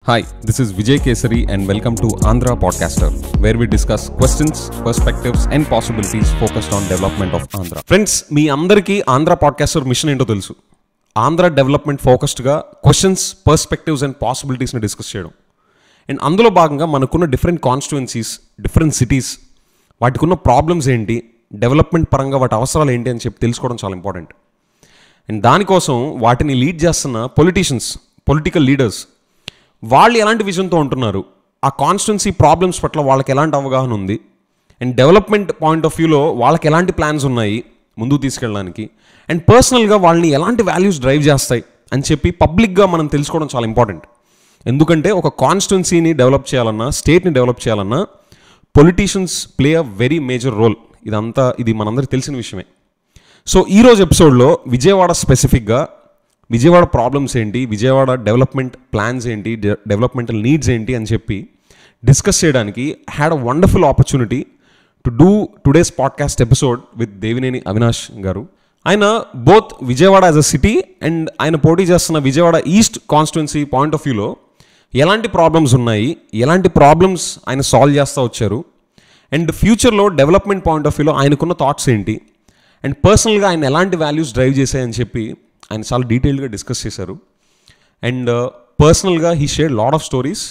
Hi, this is Vijay Kesari and welcome to Andhra Podcaster, where we discuss questions, perspectives and possibilities focused on development of Andhra. Friends, మీ అందరికీ Andhra podcaster mission ఏంటో తెలుసు. Andhra development ఫోకస్డ్గా questions, perspectives and పాసిబిలిటీస్ని discuss చేయడం. And అందులో భాగంగా మనకున్న different constituencies, different cities, వాటికి ఉన్న ప్రాబ్లమ్స్ ఏంటి, డెవలప్మెంట్ పరంగా వాటి అవసరాలు ఏంటి అని చెప్పి తెలుసుకోవడం చాలా ఇంపార్టెంట్. అండ్ దానికోసం వాటిని లీడ్ చేస్తున్న పొలిటీషియన్స్, పొలిటికల్ లీడర్స్, వాళ్ళు ఎలాంటి విజన్తో ఉంటున్నారు, ఆ కాన్స్టిట్యున్సీ ప్రాబ్లమ్స్ పట్ల వాళ్ళకి ఎలాంటి అవగాహన ఉంది, అండ్ డెవలప్మెంట్ పాయింట్ ఆఫ్ వ్యూలో వాళ్ళకి ఎలాంటి ప్లాన్స్ ఉన్నాయి ముందుకు తీసుకెళ్ళడానికి, అండ్ పర్సనల్గా వాళ్ళని ఎలాంటి వాల్యూస్ డ్రైవ్ చేస్తాయి అని చెప్పి పబ్లిక్గా మనం తెలుసుకోవడం చాలా ఇంపార్టెంట్. ఎందుకంటే ఒక కాన్స్టిట్యున్సీని డెవలప్ చేయాలన్నా, స్టేట్ని డెవలప్ చేయాలన్నా politicians play a very major role. ఇది మనందరికీ తెలిసిన విషయమే. సో ఈరోజు ఎపిసోడ్లో విజయవాడ స్పెసిఫిక్గా విజయవాడ ప్రాబ్లమ్స్ ఏంటి, విజయవాడ డెవలప్మెంట్ ప్లాన్స్ ఏంటి, డెవలప్మెంటల్ నీడ్స్ ఏంటి అని చెప్పి డిస్కస్ చేయడానికి had a wonderful opportunity to do today's podcast episode with Devineni Avinash గారు. ఆయన both Vijayawada as a city and ఆయన పోటీ చేస్తున్న Vijayawada east constituency point of వ్యూలో ఎలాంటి ప్రాబ్లమ్స్ ఉన్నాయి, ఎలాంటి ప్రాబ్లమ్స్ ఆయన సాల్వ్ చేస్తూ వచ్చారు, అండ్ ఫ్యూచర్లో డెవలప్మెంట్ పాయింట్ ఆఫ్ వ్యూలో ఆయనకున్న థాట్స్ ఏంటి, అండ్ పర్సనల్గా ఆయన ఎలాంటి వాల్యూస్ డ్రైవ్ చేశాయని చెప్పి ఆయన చాలా డీటెయిల్గా డిస్కస్ చేశారు. అండ్ పర్సనల్గా he share lot of stories.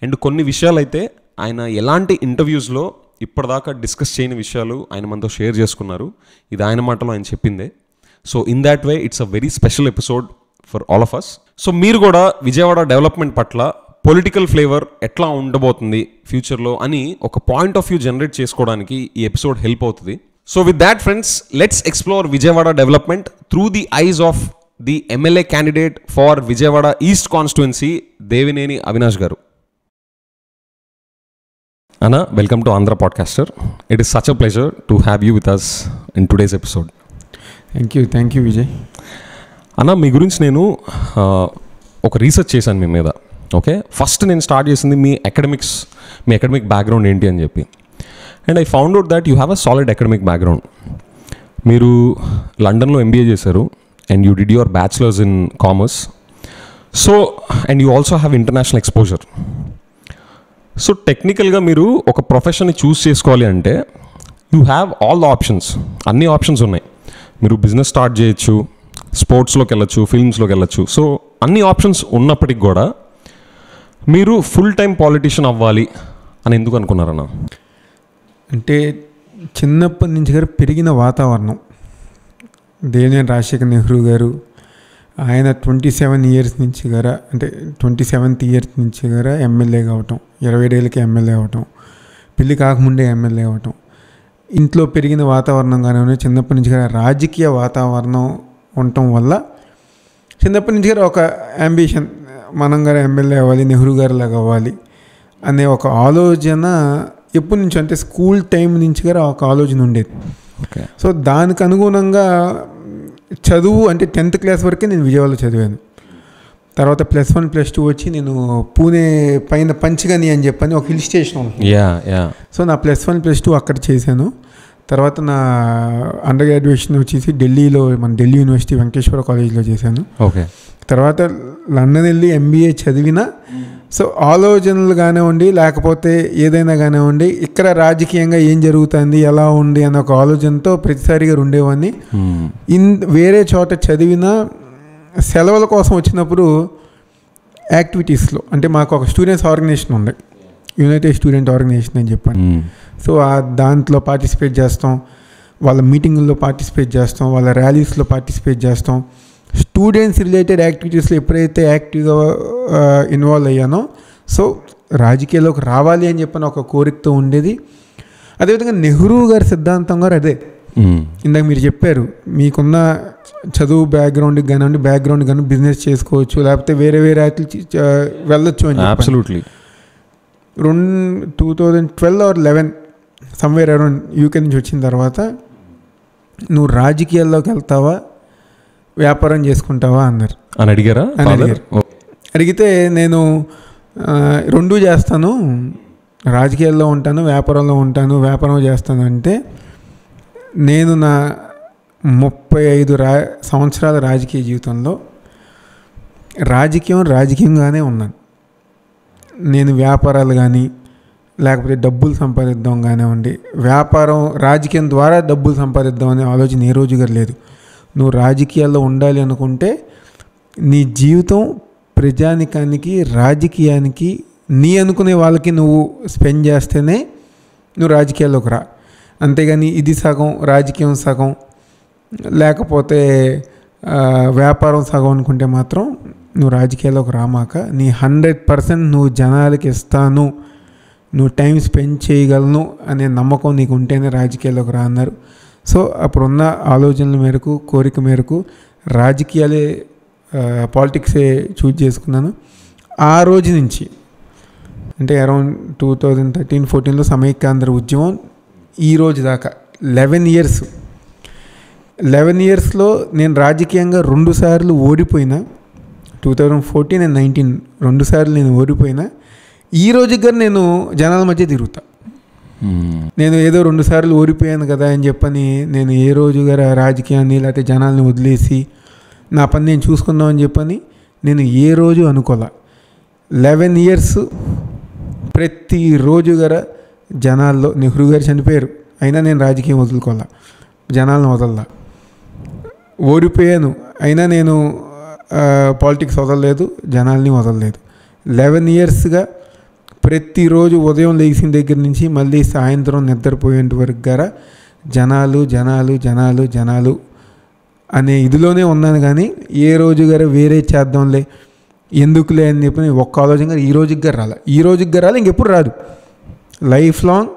And కొన్ని విషయాలు అయితే ఆయన ఎలాంటి ఇంటర్వ్యూస్లో ఇప్పటిదాకా డిస్కస్ చేయని విషయాలు ఆయన మనతో షేర్ చేసుకున్నారు. ఇది ఆయన మాటలో ఆయన చెప్పిందే. So in that way it's a very special episode for all of us. So మీరు కూడా విజయవాడ డెవలప్మెంట్ పట్ల పొలిటికల్ ఫ్లేవర్ ఎట్లా ఉండబోతుంది ఫ్యూచర్లో అని ఒక పాయింట్ ఆఫ్ వ్యూ జనరేట్ చేసుకోవడానికి ఈ ఎపిసోడ్ హెల్ప్ అవుతుంది. So with that friends, let's explore Vijayawada development through the eyes of the MLA candidate for Vijayawada East constituency, Devineni Avinash garu. Anna, welcome to Andhra Podcaster. It is such a pleasure to have you with us in today's episode. Thank you Vijay. Anna, మీ గురించి నేను ఒక research చేశాను మీ మీద. Okay, first నేను start చేసింది మీ academic background ఏంటి అని చెప్పి. And I found out that you have a solid academic background. మీరు లండన్లో MBA చేశారు and you did your bachelors in commerce. So and you also have international exposure. So టెక్నికల్గా మీరు ఒక ప్రొఫెషన్ని చూస్ చేసుకోవాలి అంటే you have all the options. అన్ని options ఉన్నాయి. మీరు బిజినెస్ స్టార్ట్ చేయొచ్చు, స్పోర్ట్స్లోకి వెళ్ళచ్చు, ఫిల్మ్స్లోకి వెళ్ళచ్చు. సో అన్ని ఆప్షన్స్ ఉన్నప్పటికి కూడా మీరు ఫుల్ టైం పాలిటీషియన్ అవ్వాలి అని ఎందుకు అనుకున్నారన్న? అంటే చిన్నప్పటి నుంచి గారు పెరిగిన వాతావరణం. దేవినేని రాజశేఖర్ నెహ్రూ గారు ఆయన 27 years నుంచి గారా, అంటే 27th year నుంచి గారా ఎమ్మెల్యే కావటం, 27 ఏళ్ళకి ఎమ్మెల్యే అవ్వటం, పెళ్ళి కాకముందే ఎమ్మెల్యే అవ్వటం, ఇంట్లో పెరిగిన వాతావరణం కానీ చిన్నప్పటి నుంచి గారా రాజకీయ వాతావరణం ఉండటం వల్ల చిన్నప్పటి నుంచి గారు ఒక అంబిషన్, మనం గారు ఎమ్మెల్యే అవ్వాలి, నెహ్రూ గారిలాగా అవ్వాలి అనే ఒక ఆలోచన ఎప్పటి నుంచి, అంటే స్కూల్ టైం నుంచి గారు ఒక ఆలోచన ఉండేది. సో దానికి అనుగుణంగా చదువు అంటే 10th class వరకే నేను విజయవాడలో చదివాను. తర్వాత +1 +2 వచ్చి నేను పూణే పైన పంచగని అని చెప్పని ఒక హిల్ స్టేషన్ ఉంటుంది. సో నా +1 +2 అక్కడ చేశాను. తర్వాత నా అండర్ గ్రాడ్యుయేషన్ వచ్చేసి ఢిల్లీలో, మన ఢిల్లీ యూనివర్సిటీ వెంకటేశ్వర కాలేజ్లో చేశాను. తర్వాత లండన్ వెళ్ళి MBA చదివిన. సో ఆలోచనలు కానివ్వండి, లేకపోతే ఏదైనా కానివ్వండి, ఇక్కడ రాజకీయంగా ఏం జరుగుతుంది, ఎలా ఉంది అన్న ఒక ఆలోచనతో ప్రతిసారిగా ఉండేవాడిని. వేరే చోట చదివిన సెలవుల కోసం వచ్చినప్పుడు యాక్టివిటీస్లో, అంటే మాకు ఒక స్టూడెంట్స్ ఆర్గనైజేషన్ ఉంది, యునైటెడ్ స్టూడెంట్ ఆర్గనైజేషన్ అని చెప్పండి. సో దాంట్లో పార్టిసిపేట్ చేస్తాం, వాళ్ళ మీటింగుల్లో పార్టిసిపేట్ చేస్తాం, వాళ్ళ ర్యాలీస్లో పార్టిసిపేట్ చేస్తాం. స్టూడెంట్స్ రిలేటెడ్ యాక్టివిటీస్లో ఎప్పుడైతే యాక్టివ్గా ఇన్వాల్వ్ అయ్యానో, సో రాజకీయాల్లోకి రావాలి అని చెప్పిన ఒక కోరికతో ఉండేది. అదేవిధంగా నెహ్రూ గారి సిద్ధాంతం గారు అదే. ఇందాక మీరు చెప్పారు, మీకున్న చదువు బ్యాక్గ్రౌండ్ కానీ బిజినెస్ చేసుకోవచ్చు, లేకపోతే వేరే వెళ్ళొచ్చు అని. Absolutely. 2012 or 11 somewhere around UK నుంచి వచ్చిన తర్వాత నువ్వు రాజకీయాల్లోకి వెళ్తావా, వ్యాపారం చేసుకుంటావా అన్నారు అని అడిగారు. అడిగితే నేను 2 చేస్తాను, రాజకీయాల్లో ఉంటాను, వ్యాపారంలో ఉంటాను, వ్యాపారం చేస్తాను అంటే, నేను నా 35 సంవత్సరాల రాజకీయ జీవితంలో రాజకీయంగానే ఉన్నాను. నేను వ్యాపారాలు కానీ లేకపోతే డబ్బులు సంపాదిద్దాం కానివ్వండి, వ్యాపారం రాజకీయం ద్వారా డబ్బులు సంపాదిద్దాం అనే ఆలోచన ఏ రోజు గారు లేదు. నువ్వు రాజకీయాల్లో ఉండాలి అనుకుంటే నీ జీవితం ప్రజానికానికి, రాజకీయానికి, నీ అనుకునే వాళ్ళకి నువ్వు స్పెండ్ చేస్తేనే నువ్వు రాజకీయాల్లోకి రా. అంతేగాని ఇది సగం రాజకీయం సగం లేకపోతే వ్యాపారం సగం అనుకుంటే మాత్రం నువ్వు రాజకీయాల్లోకి రామాక. నీ 100% నువ్వు జనాలకి ఇస్తాను, నువ్వు టైం స్పెండ్ చేయగలను అనే నమ్మకం నీకు ఉంటేనే రాజకీయాల్లోకి రా అన్నారు. సో అప్పుడున్న ఆలోచనల మేరకు, కోరిక మేరకు రాజకీయాలే, పాలిటిక్సే చూజ్ చేసుకున్నాను. ఆ రోజు నుంచి అంటే అరౌండ్ 2013-14లో సమైక్యాంధ్ర ఉద్యమం ఈ రోజు దాకా 11 ఇయర్స్లో నేను రాజకీయంగా 2 సార్లు ఓడిపోయినా. 2014 and 2019 2 సార్లు నేను ఓడిపోయినా. ఈ రోజుకి గారు నేను జనాల మధ్య తిరుగుతా. నేను ఏదో 2 సార్లు ఓడిపోయాను కదా అని చెప్పని నేను ఏ రోజు గారు రాజకీయాన్ని లేకపోతే జనాల్ని వదిలేసి నా పని నేను చూసుకుందాం అని చెప్పని నేను ఏ రోజు అనుకోలే. 11 ఇయర్స్ ప్రతిరోజు గారు జనాల్లో నెహ్రూ గారు చనిపోయారు, అయినా నేను రాజకీయం వదులుకోలే, జనాలను వదల్లా. ఓడిపోయాను అయినా నేను పాలిటిక్స్ వదలలేదు, జనాల్ని వదలలేదు. 11 ఇయర్స్గా ప్రతిరోజు ఉదయం లేచిన దగ్గర నుంచి మళ్ళీ సాయంత్రం నిద్రపోయేంత వరకు గారా జనాలు జనాలు జనాలు జనాలు అనే ఇదిలోనే ఉన్నాను. కానీ ఏ రోజు గారు వేరే చేద్దాంలే, ఎందుకులే అని చెప్పి ఒక్క ఆలోచన ఈ రోజుకి గారు రాలే, ఇంకెప్పుడు రాదు. లైఫ్ లాంగ్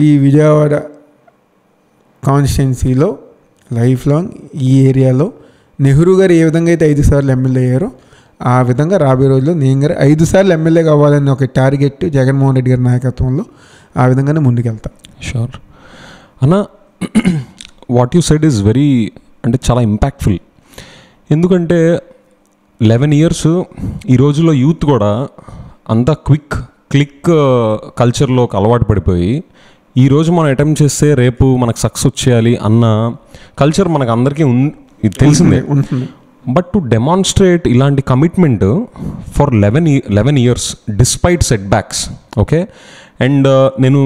ఈ విజయవాడ కాన్స్టిట్యున్సీలో, లైఫ్ లాంగ్ ఈ ఏరియాలో నెహ్రూ గారు ఏ విధంగా అయితే 5 సార్లు ఎమ్మెల్యే అయ్యారో ఆ విధంగా రాబోయే రోజుల్లో నేను గారు 5 సార్లు ఎమ్మెల్యే కావాలని ఒక టార్గెట్ జగన్మోహన్ రెడ్డి గారి నాయకత్వంలో ఆ విధంగానే ముందుకెళ్తా. షూర్ అన్న, what you said is very, అంటే చాలా ఇంపాక్ట్ఫుల్. ఎందుకంటే 11 ఇయర్స్ ఈ రోజుల్లో యూత్ కూడా అంతా క్లిక్ కల్చర్లోకి అలవాటు పడిపోయి ఈరోజు మనం అటెంప్ట్ చేస్తే రేపు మనకు సక్సెస్ వచ్చేయాలి అన్న కల్చర్ మనకు అందరికీ ఇది తెలిసిందే. బట్ టు డెమాన్స్ట్రేట్ ఇలాంటి commitment for 11 years despite setbacks, okay. And నేను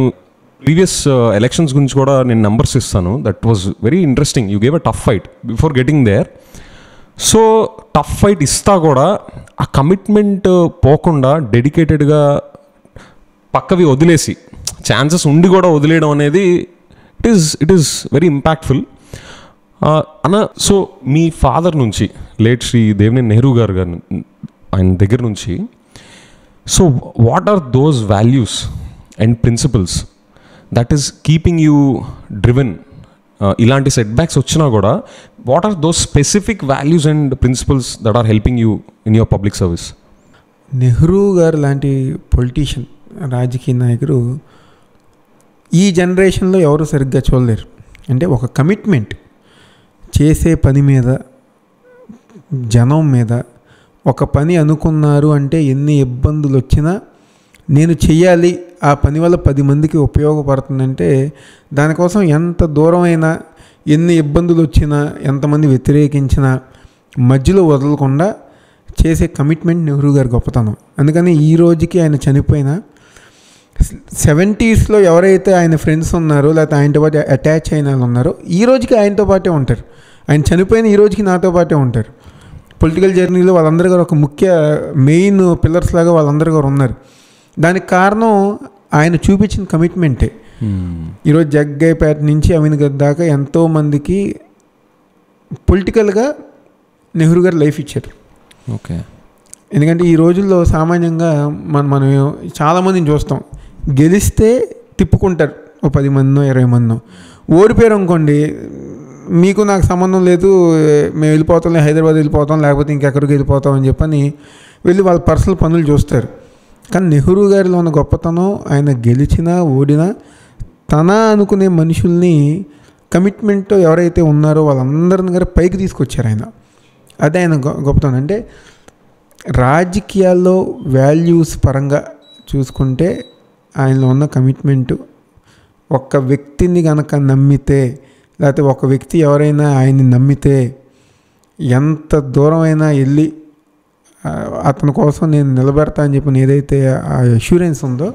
ప్రీవియస్ ఎలక్షన్స్ గురించి కూడా నేను నెంబర్స్ ఇస్తాను. That was very interesting. You gave a tough fight before getting there. So tough fight ఇస్తా కూడా ఆ కమిట్మెంట్ పోకుండా డెడికేటెడ్గా పక్కవి వదిలేసి, ఛాన్సెస్ ఉండి కూడా వదిలేయడం అనేది ఇట్ ఈస్ వెరీ ఇంపాక్ట్ఫుల్ అన్న. సో మీ ఫాదర్ నుంచి, లేట్ శ్రీ దేవినేని నెహ్రూ గారు ఆయన దగ్గర నుంచి, so what are those values and principles that is keeping you driven? ఇలాంటి సెట్ బ్యాక్స్ వచ్చినా కూడా what are those specific values and principles that are helping you in your public service? Nehru garu లాంటి politician, రాజకీయ నాయకుడు ఈ జనరేషన్లో ఎవరు సరిగ్గా చూడలేరు. అంటే ఒక కమిట్మెంట్, చేసే పని మీద, జనం మీద ఒక పని అనుకున్నారు అంటే ఎన్ని ఇబ్బందులు వచ్చినా నేను చెయ్యాలి, ఆ పని వల్ల 10 మందికి ఉపయోగపడుతుందంటే దానికోసం ఎంత దూరమైనా, ఎన్ని ఇబ్బందులు వచ్చినా, ఎంతమంది వ్యతిరేకించినా మధ్యలో వదలకుండా చేసే కమిట్మెంట్ నెహ్రూ గారి గొప్పతనం. అందుకని ఈ రోజుకి ఆయన చనిపోయిన 70sలో ఎవరైతే ఆయన ఫ్రెండ్స్ ఉన్నారో లేకపోతే ఆయనతో పాటు అటాచ్ అయిన వాళ్ళు ఉన్నారో ఈ రోజుకి ఆయనతో పాటే ఉంటారు. ఆయన చనిపోయిన ఈ రోజుకి నాతో పాటే ఉంటారు. పొలిటికల్ జర్నీలో వాళ్ళందరూ గారు ఒక మెయిన్ పిల్లర్స్ లాగా వాళ్ళందరూ గారు ఉన్నారు. దానికి కారణం ఆయన చూపించిన కమిట్మెంటే. ఈరోజు జగ్గయ్యపేట నుంచి అమీన్గఢ్ దాకా ఎంతోమందికి పొలిటికల్గా నెహ్రూ గారు లైఫ్ ఇచ్చారు. ఓకే. ఎందుకంటే ఈ రోజుల్లో సామాన్యంగా మనం చాలామందిని చూస్తాం, గెలిస్తే తిప్పుకుంటారు, ఓ 10 మందినో 20 మందినో. ఓడిపోయారు అనుకోండి, మీకు నాకు సంబంధం లేదు, మేము వెళ్ళిపోతాం, హైదరాబాద్ వెళ్ళిపోతాం, లేకపోతే ఇంకెక్కడికి వెళ్ళిపోతాం అని చెప్పని వెళ్ళి వాళ్ళ పర్సనల్ పనులు చూస్తారు. కానీ నెహ్రూ గారిలో ఉన్న గొప్పతనం, ఆయన గెలిచినా ఓడినా తన అనుకునే మనుషుల్ని కమిట్మెంట్తో ఎవరైతే ఉన్నారో వాళ్ళందరిని గారు పైకి తీసుకొచ్చారు ఆయన. అదే ఆయన గొప్పతనం. అంటే రాజకీయాల్లో వాల్యూస్ పరంగా చూసుకుంటే ఆయనలో ఉన్న కమిట్మెంటు, ఒక్క వ్యక్తిని కనుక నమ్మితే, లేకపోతే ఒక వ్యక్తి ఎవరైనా ఆయన్ని నమ్మితే ఎంత దూరమైనా వెళ్ళి అతని కోసం నేను నిలబెడతా అని చెప్పిన ఏదైతే ఆ అష్యూరెన్స్ ఉందో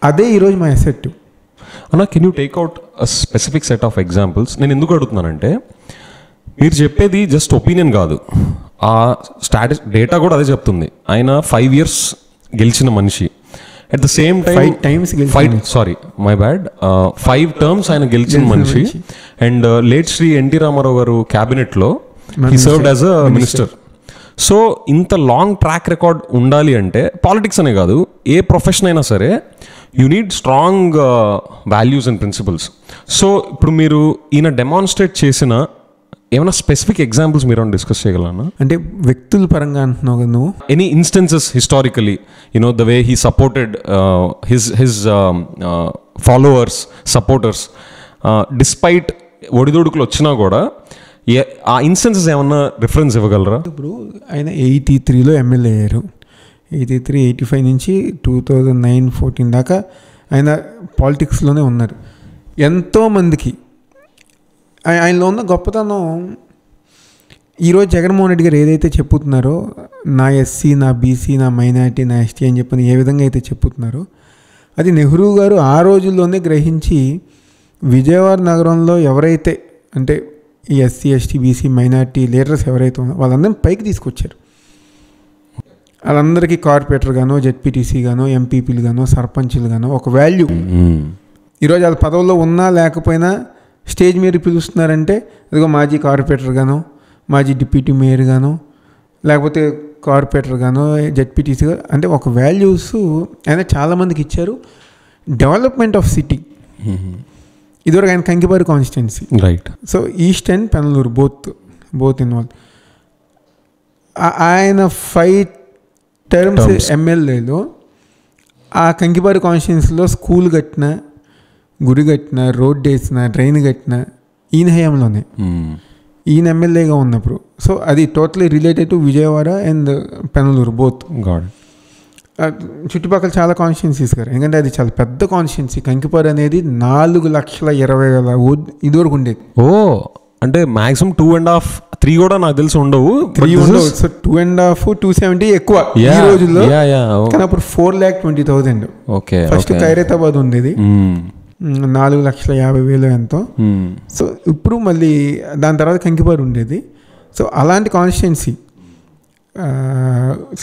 అదే ఈరోజు మా అసెట్. అన్న, can you take out a specific set of examples? నేను ఎందుకు అడుగుతున్నానంటే మీరు చెప్పేది జస్ట్ ఒపీనియన్ కాదు, ఆ డేటా కూడా అదే చెప్తుంది. ఆయన 5 years గెలిచిన మనిషి, at the same time 5 terms ఆయన గెలిచిన మనిషి. And late Shri NT Rama Rao garu క్యాబినెట్లో he served as a minister. So ఇంత లాంగ్ ట్రాక్ రికార్డ్ ఉండాలి అంటే పాలిటిక్స్ అనే కాదు, ఏ ప్రొఫెషన్ అయినా సరే you need strong values and principles. So ఇప్పుడు మీరు ఈయన డెమాన్స్ట్రేట్ చేసిన ఏమైనా స్పెసిఫిక్ ఎగ్జాంపుల్స్ మీరు డిస్కస్ చేయగలనా? అంటే వ్యక్తుల పరంగా అంటున్నావు కదా నువ్వు. Any instances historically, you know the way he supported his followers, supporters, despite ఒడిదొడుకులు వచ్చినా కూడా ఆ ఇన్స్టెన్సెస్ ఏమన్నా రిఫరెన్స్ ఇవ్వగలరా? ఇప్పుడు ఆయన 83లో ఎమ్మెల్యే అయ్యారు. 83, 85 నుంచి 2009-14 దాకా ఆయన పాలిటిక్స్లోనే ఉన్నారు. ఎంతోమందికి ఆయనలో ఉన్న గొప్పతనం ఈరోజు జగన్మోహన్ రెడ్డి గారు ఏదైతే చెప్పుతున్నారో, నా ఎస్సీ, నా బీసీ, నా మైనారిటీ, నా ఎస్టీ అని చెప్పని ఏ విధంగా అయితే చెప్పుతున్నారో, అది నెహ్రూ గారు ఆ రోజుల్లోనే గ్రహించి విజయవాడ నగరంలో ఎవరైతే అంటే ఈ SC, ST, BC, minority leaders ఎవరైతే ఉన్నారో వాళ్ళందరినీ పైకి తీసుకొచ్చారు. వాళ్ళందరికీ కార్పొరేటర్ గానో, జెడ్పీటీసీ గానో, ఎంపీపీలు గానో, సర్పంచ్లు గానో ఒక వాల్యూ. ఈరోజు వాళ్ళ పదవుల్లో ఉన్నా లేకపోయినా స్టేజ్ మీద పిలుస్తున్నారంటే అదిగో మాజీ కార్పొరేటర్ గానో, మాజీ డిప్యూటీ మేయర్ గానో, లేకపోతే కార్పొరేటర్ గానో, జెడ్పీటీసీ గానో, అంటే ఒక వాల్యూస్ ఆయన చాలామందికి ఇచ్చారు. Development of city. ఇదివరకు ఆయన Kankipadu constituency, right. So east and Penaluru both involve. ఆయన 5 terms ఎమ్మెల్యేలో ఆ కంకిపాడు కాన్స్టిట్యున్సీలో స్కూల్ కట్టిన, గుడి కట్టిన, రోడ్ వేసిన, డ్రైన్ కట్టిన ఈయన హయాంలోనే, ఈయన ఎమ్మెల్యేగా ఉన్నప్పుడు. సో అది totally related to Vijayawada and Penaluru both. చుట్టుపక్కల చాలా కాన్స్టిట్యున్సీస్ గారు, ఎందుకంటే అది చాలా పెద్ద కాన్స్టిట్యున్సీ. కంకిపాడు అనేది 4,20,000 ఇదివరకు ఉండేది. ఓ, అంటే మాక్సిమం 2.5, 3 కూడా నాకు తెలిసి ఉండవు. 3 ఉండవు. సో 2.5, 270 ఎక్కువ ఈ రోజుల్లో. కానీ అప్పుడు 4,20,000. ఓకే. ఫస్ట్ ఖైరతాబాద్ ఉండేది 4,50,000 ఎంతో. సో ఇప్పుడు మళ్ళీ దాని తర్వాత కంకిపాడు ఉండేది. సో అలాంటి constituency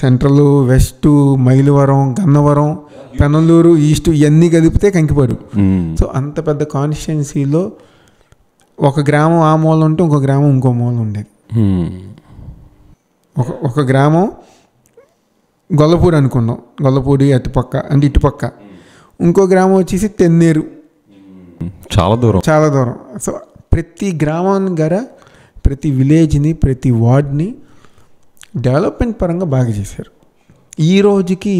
central, west, Mylavaram, Gannavaram, Penaluru, east ఇవన్నీ కలిపితే కంకిపాడు. సో అంత పెద్ద కాన్స్టిట్యున్సీలో ఒక గ్రామం ఆ మూల ఉంటే ఇంకో గ్రామం ఇంకో మూల ఉండేది. ఒక గ్రామం గొల్లపూడి అనుకున్నాం, గొల్లపూడి అటుపక్క అంటే ఇటుపక్క. ఇంకో గ్రామం వచ్చేసి తెన్నేరు, చాలా దూరం. సో ప్రతి గ్రామాన్ని గారా, ప్రతి విలేజ్ని, ప్రతి వార్డ్ని డెవలప్మెంట్ పరంగా బాగా చేశారు. ఈ రోజుకి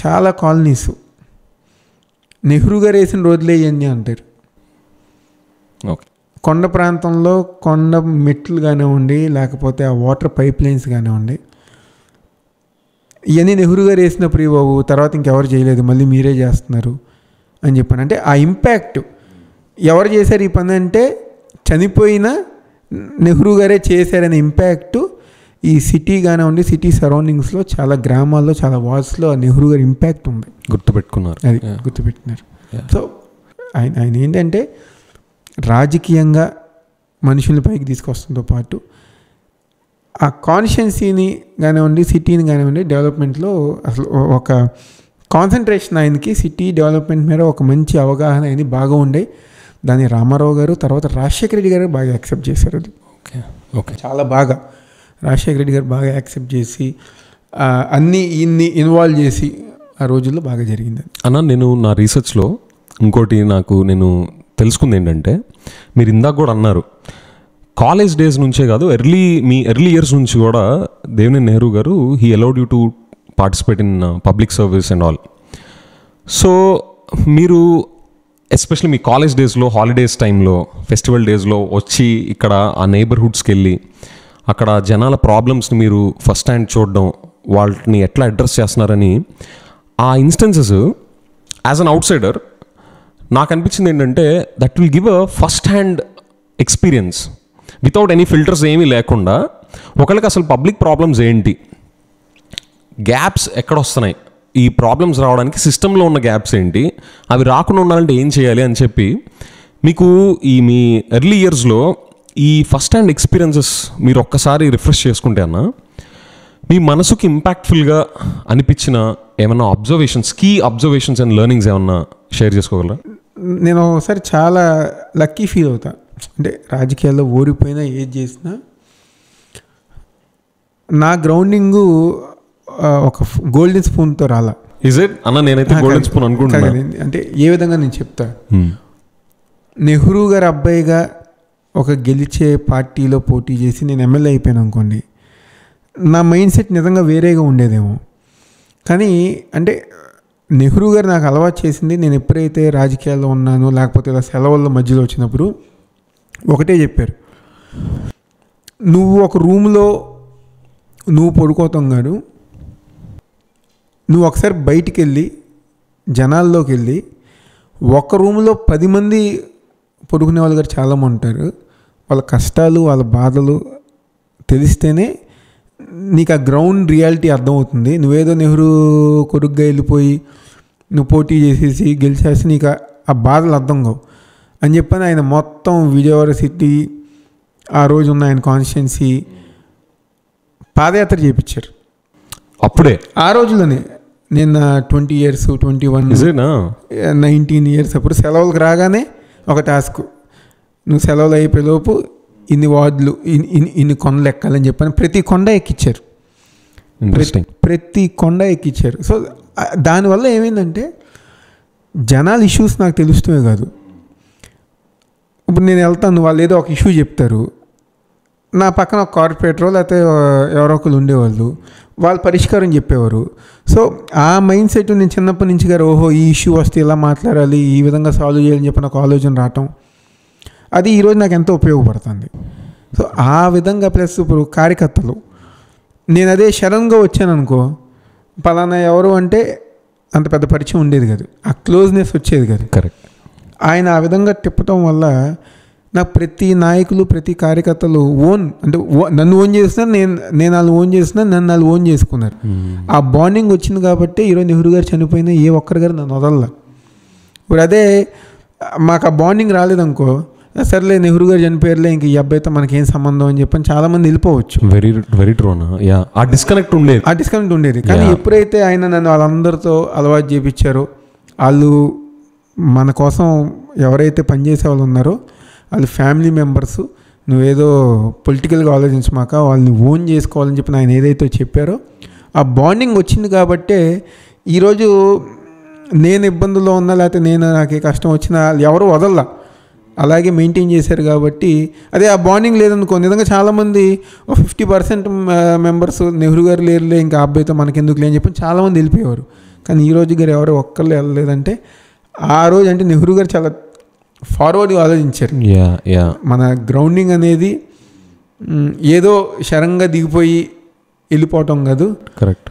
చాలా కాలనీస్ నెహ్రూ గారు వేసిన రోడ్లే ఇవన్నీ అంటారు. కొండ ప్రాంతంలో కొండ మెట్లు కానివ్వండి, లేకపోతే ఆ వాటర్ పైప్ లైన్స్ కానివ్వండి, ఇవన్నీ నెహ్రూ గారు వేసినప్పుడు బాబు తర్వాత ఇంకెవరు చేయలేదు, మళ్ళీ మీరే చేస్తున్నారు అని చెప్పాను. అంటే ఆ ఇంపాక్ట్ ఎవరు చేశారు ఈ పని అంటే చనిపోయిన నెహ్రూ గారే చేశారనే ఇంపాక్ట్ ఈ సిటీ కానివ్వండి, సిటీ సరౌండింగ్స్లో చాలా గ్రామాల్లో, చాలా వార్డ్స్లో నెహ్రూ గారి ఇంపాక్ట్ ఉంది. గుర్తుపెట్టుకున్నారు. అది గుర్తుపెట్టినారు. సో ఆయన ఏంటంటే రాజకీయంగా మనుషుల్ని పైకి తీసుకొస్తుందో పాటు ఆ కాన్స్టిట్యున్సీని కానివ్వండి, సిటీని కానివ్వండి డెవలప్మెంట్లో అసలు ఒక కాన్సన్ట్రేషన్ ఆయనకి సిటీ డెవలప్మెంట్ మీద ఒక మంచి అవగాహన అనేది బాగా ఉండే. దాన్ని రామారావు గారు, తర్వాత రాజశేఖర రెడ్డి గారు బాగా యాక్సెప్ట్ చేశారు. అది ఓకే, చాలా బాగా రాజశేఖర రెడ్డి గారు బాగా యాక్సెప్ట్ చేసి ఇన్ని ఇన్వాల్వ్ చేసి ఆ రోజుల్లో బాగా జరిగింది. అన్న, నేను నా రీసెర్చ్లో ఇంకోటి నేను తెలుసుకుంది ఏంటంటే, మీరు ఇందాక కూడా అన్నారు కాలేజ్ డేస్ నుంచే కాదు, మీ ఎర్లీ ఇయర్స్ నుంచి కూడా దేవినేని నెహ్రూ గారు he allowed you to participate in public service and all. So మీరు ఎస్పెషల్లీ మీ కాలేజ్ డేస్లో, హాలిడేస్ టైంలో, ఫెస్టివల్ డేస్లో వచ్చి ఇక్కడ ఆ నైబర్హుడ్స్కి వెళ్ళి అక్కడ జనాల ప్రాబ్లమ్స్ని మీరు ఫస్ట్ హ్యాండ్ చూడడం, వాళ్ళని ఎట్లా అడ్రస్ చేస్తున్నారని ఆ instances as an out cider నాకు అనిపించింది ఏంటంటే that will give a first hand experience. Without any filters ఏమీ లేకుండా ఒకళ్ళకి అసలు పబ్లిక్ ప్రాబ్లమ్స్ ఏంటి, గ్యాప్స్ ఎక్కడ వస్తున్నాయి, ఈ ప్రాబ్లమ్స్ రావడానికి సిస్టంలో ఉన్న గ్యాప్స్ ఏంటి, అవి రాకుండా ఉండాలంటే ఏం చేయాలి అని చెప్పి మీకు ఈ మీ ఎర్లీ ఇయర్స్లో ఈ ఫస్ట్ హ్యాండ్ ఎక్స్పీరియన్సెస్ మీరు ఒక్కసారి రిఫ్రెష్ చేసుకుంటే అన్న మీ మనసుకి ఇంపాక్ట్ఫుల్గా అనిపించిన ఏమన్నా కీ అబ్జర్వేషన్స్ అండ్ లెర్నింగ్స్ ఏమన్నా షేర్ చేసుకోగలరా? నేను ఒకసారి చాలా లక్కీ ఫీల్ అవుతా. అంటే రాజకీయాల్లో ఓడిపోయినా ఏది చేసినా నా గ్రౌండింగు ఒక గోల్డెన్ స్పూన్తో రాలా. ఇజ్ ఇట్ అన్న? నేనైతే గోల్డెన్ స్పూన్ అనుకుంటున్నాను. అంటే ఏ విధంగా నేను చెప్తా, నెహ్రూ గారి అబ్బాయిగా ఒక గెలిచే పార్టీలో పోటీ చేసి నేను ఎమ్మెల్యే అయిపోయాను అనుకోండి, నా మైండ్ సెట్ నిజంగా వేరేగా ఉండేదేమో. కానీ అంటే నెహ్రూ గారు నాకు అలవాటు చేసింది, నేను ఎప్పుడైతే రాజకీయాల్లో ఉన్నానో లేకపోతే ఇలా సెలవుల్లో మధ్యలో వచ్చినప్పుడు ఒకటే చెప్పారు, నువ్వు ఒక రూమ్లో నువ్వు పడుకోతాం కాదు, నువ్వు ఒకసారి బయటికి వెళ్ళి జనాల్లోకి వెళ్ళి ఒక రూమ్లో 10 మంది పడుకునే వాళ్ళు గారు చాలామంది ఉంటారు, వాళ్ళ కష్టాలు వాళ్ళ బాధలు తెలిస్తేనే నీకు ఆ గ్రౌండ్ రియాలిటీ అర్థమవుతుంది. నువ్వేదో నెహ్రూ కొడుగ్గా వెళ్ళిపోయి నువ్వు పోటీ చేసేసి గెలిచేసి నీకు ఆ బాధలు అర్థం కావు అని చెప్పని ఆయన మొత్తం విజయవాడ సిటీ ఆ రోజు ఉన్న ఆయన కాన్స్టిట్యున్సీ పాదయాత్ర చేయించారు. అప్పుడే ఆ రోజులోనే నేను 20 years 21 19 years అప్పుడు సెలవులకు రాగానే ఒక టాస్క్, నువ్వు సెలవులు అయిపోయేలోపు ఇన్ని వార్డులు ఇన్ని కొండలు ఎక్కాలని చెప్పని ప్రతి కొండ ఎక్కించారు. ప్రతి కొండ ఎక్కించారు. సో దానివల్ల ఏమైందంటే జనాల ఇష్యూస్ నాకు తెలుస్తూనే కాదు. ఇప్పుడు నేను వెళ్తాను, వాళ్ళు ఏదో ఒక ఇష్యూ చెప్తారు, నా పక్కన ఒక కార్పొరేటరో లేకపోతే ఎవరో ఒకరు ఉండేవాళ్ళు, వాళ్ళు పరిష్కారం చెప్పేవారు. సో ఆ మైండ్ సెట్ నేను చిన్నప్పటి నుంచి గారు ఓహో ఈ ఇష్యూ వస్తే ఇలా మాట్లాడాలి, ఈ విధంగా సాల్వ్ చేయాలని చెప్పి నాకు ఆలోచన రావటం, అది ఈరోజు నాకు ఎంతో ఉపయోగపడుతుంది. సో ఆ విధంగా ప్లస్ ఇప్పుడు కార్యకర్తలు, నేను అదే సడన్గా వచ్చాను అనుకో, పలానా ఎవరు అంటే అంత పెద్ద పరిచయం ఉండేది కాదు, ఆ క్లోజ్నెస్ వచ్చేది కాదు. కరెక్ట్. ఆయన ఆ విధంగా తిప్పటం వల్ల నాకు ప్రతి నాయకులు ప్రతి కార్యకర్తలు అంటే నన్ను ఓన్ చేస్తున్నారు, నేను వాళ్ళు ఓన్ చేస్తున్నాను, నన్ను వాళ్ళు ఓన్ చేసుకున్నారు. ఆ బాండింగ్ వచ్చింది కాబట్టి ఈరోజు నెహ్రూ గారు చనిపోయినా ఏ ఒక్కరి గారు నన్ను వదలలా. ఇప్పుడు అదే మాకు ఆ బాండింగ్ రాలేదనుకో, సర్లే నెహ్రూ గారు చనిపోయారులే ఇంక ఈ అబ్బాయితో మనకేం సంబంధం అని చెప్పని చాలామంది వెళ్ళిపోవచ్చు. వెరీ వెరీ ట్రూ అన్న. ఆ డిస్కనెక్ట్ ఉండేది. కానీ ఎప్పుడైతే ఆయన నన్ను వాళ్ళందరితో అలవాటు చేయించారో, వాళ్ళు మన కోసం ఎవరైతే పనిచేసే వాళ్ళు ఉన్నారో వాళ్ళు ఫ్యామిలీ మెంబర్స్, నువ్వేదో పొలిటికల్గా ఆలోచించమాక వాళ్ళని ఓన్ చేసుకోవాలని చెప్పి ఆయన ఏదైతే చెప్పారో ఆ బాండింగ్ వచ్చింది కాబట్టే ఈరోజు నేను ఇబ్బందుల్లో ఉన్నా లేకపోతే నాకు ఏ కష్టం వచ్చినా ఎవరు వదల్లా, అలాగే మెయింటైన్ చేశారు. కాబట్టి అదే ఆ బాండింగ్ లేదనుకో, నిజంగా చాలామంది 50% మెంబర్స్ నెహ్రూ గారు లేరులే ఇంకా అబ్బాయితో మనకెందుకు లేని చెప్పి చాలామంది వెళ్ళిపోయేవారు. కానీ ఈ రోజు గారు ఎవరు ఒక్కళ్ళు వెళ్ళలేదంటే ఆ రోజు అంటే నెహ్రూ గారు చాలా ఫార్వర్డ్గా ఆలోచించారు. మన గ్రౌండింగ్ అనేది ఏదో శరంగా దిగిపోయి వెళ్ళిపోవటం కాదు. కరెక్ట్.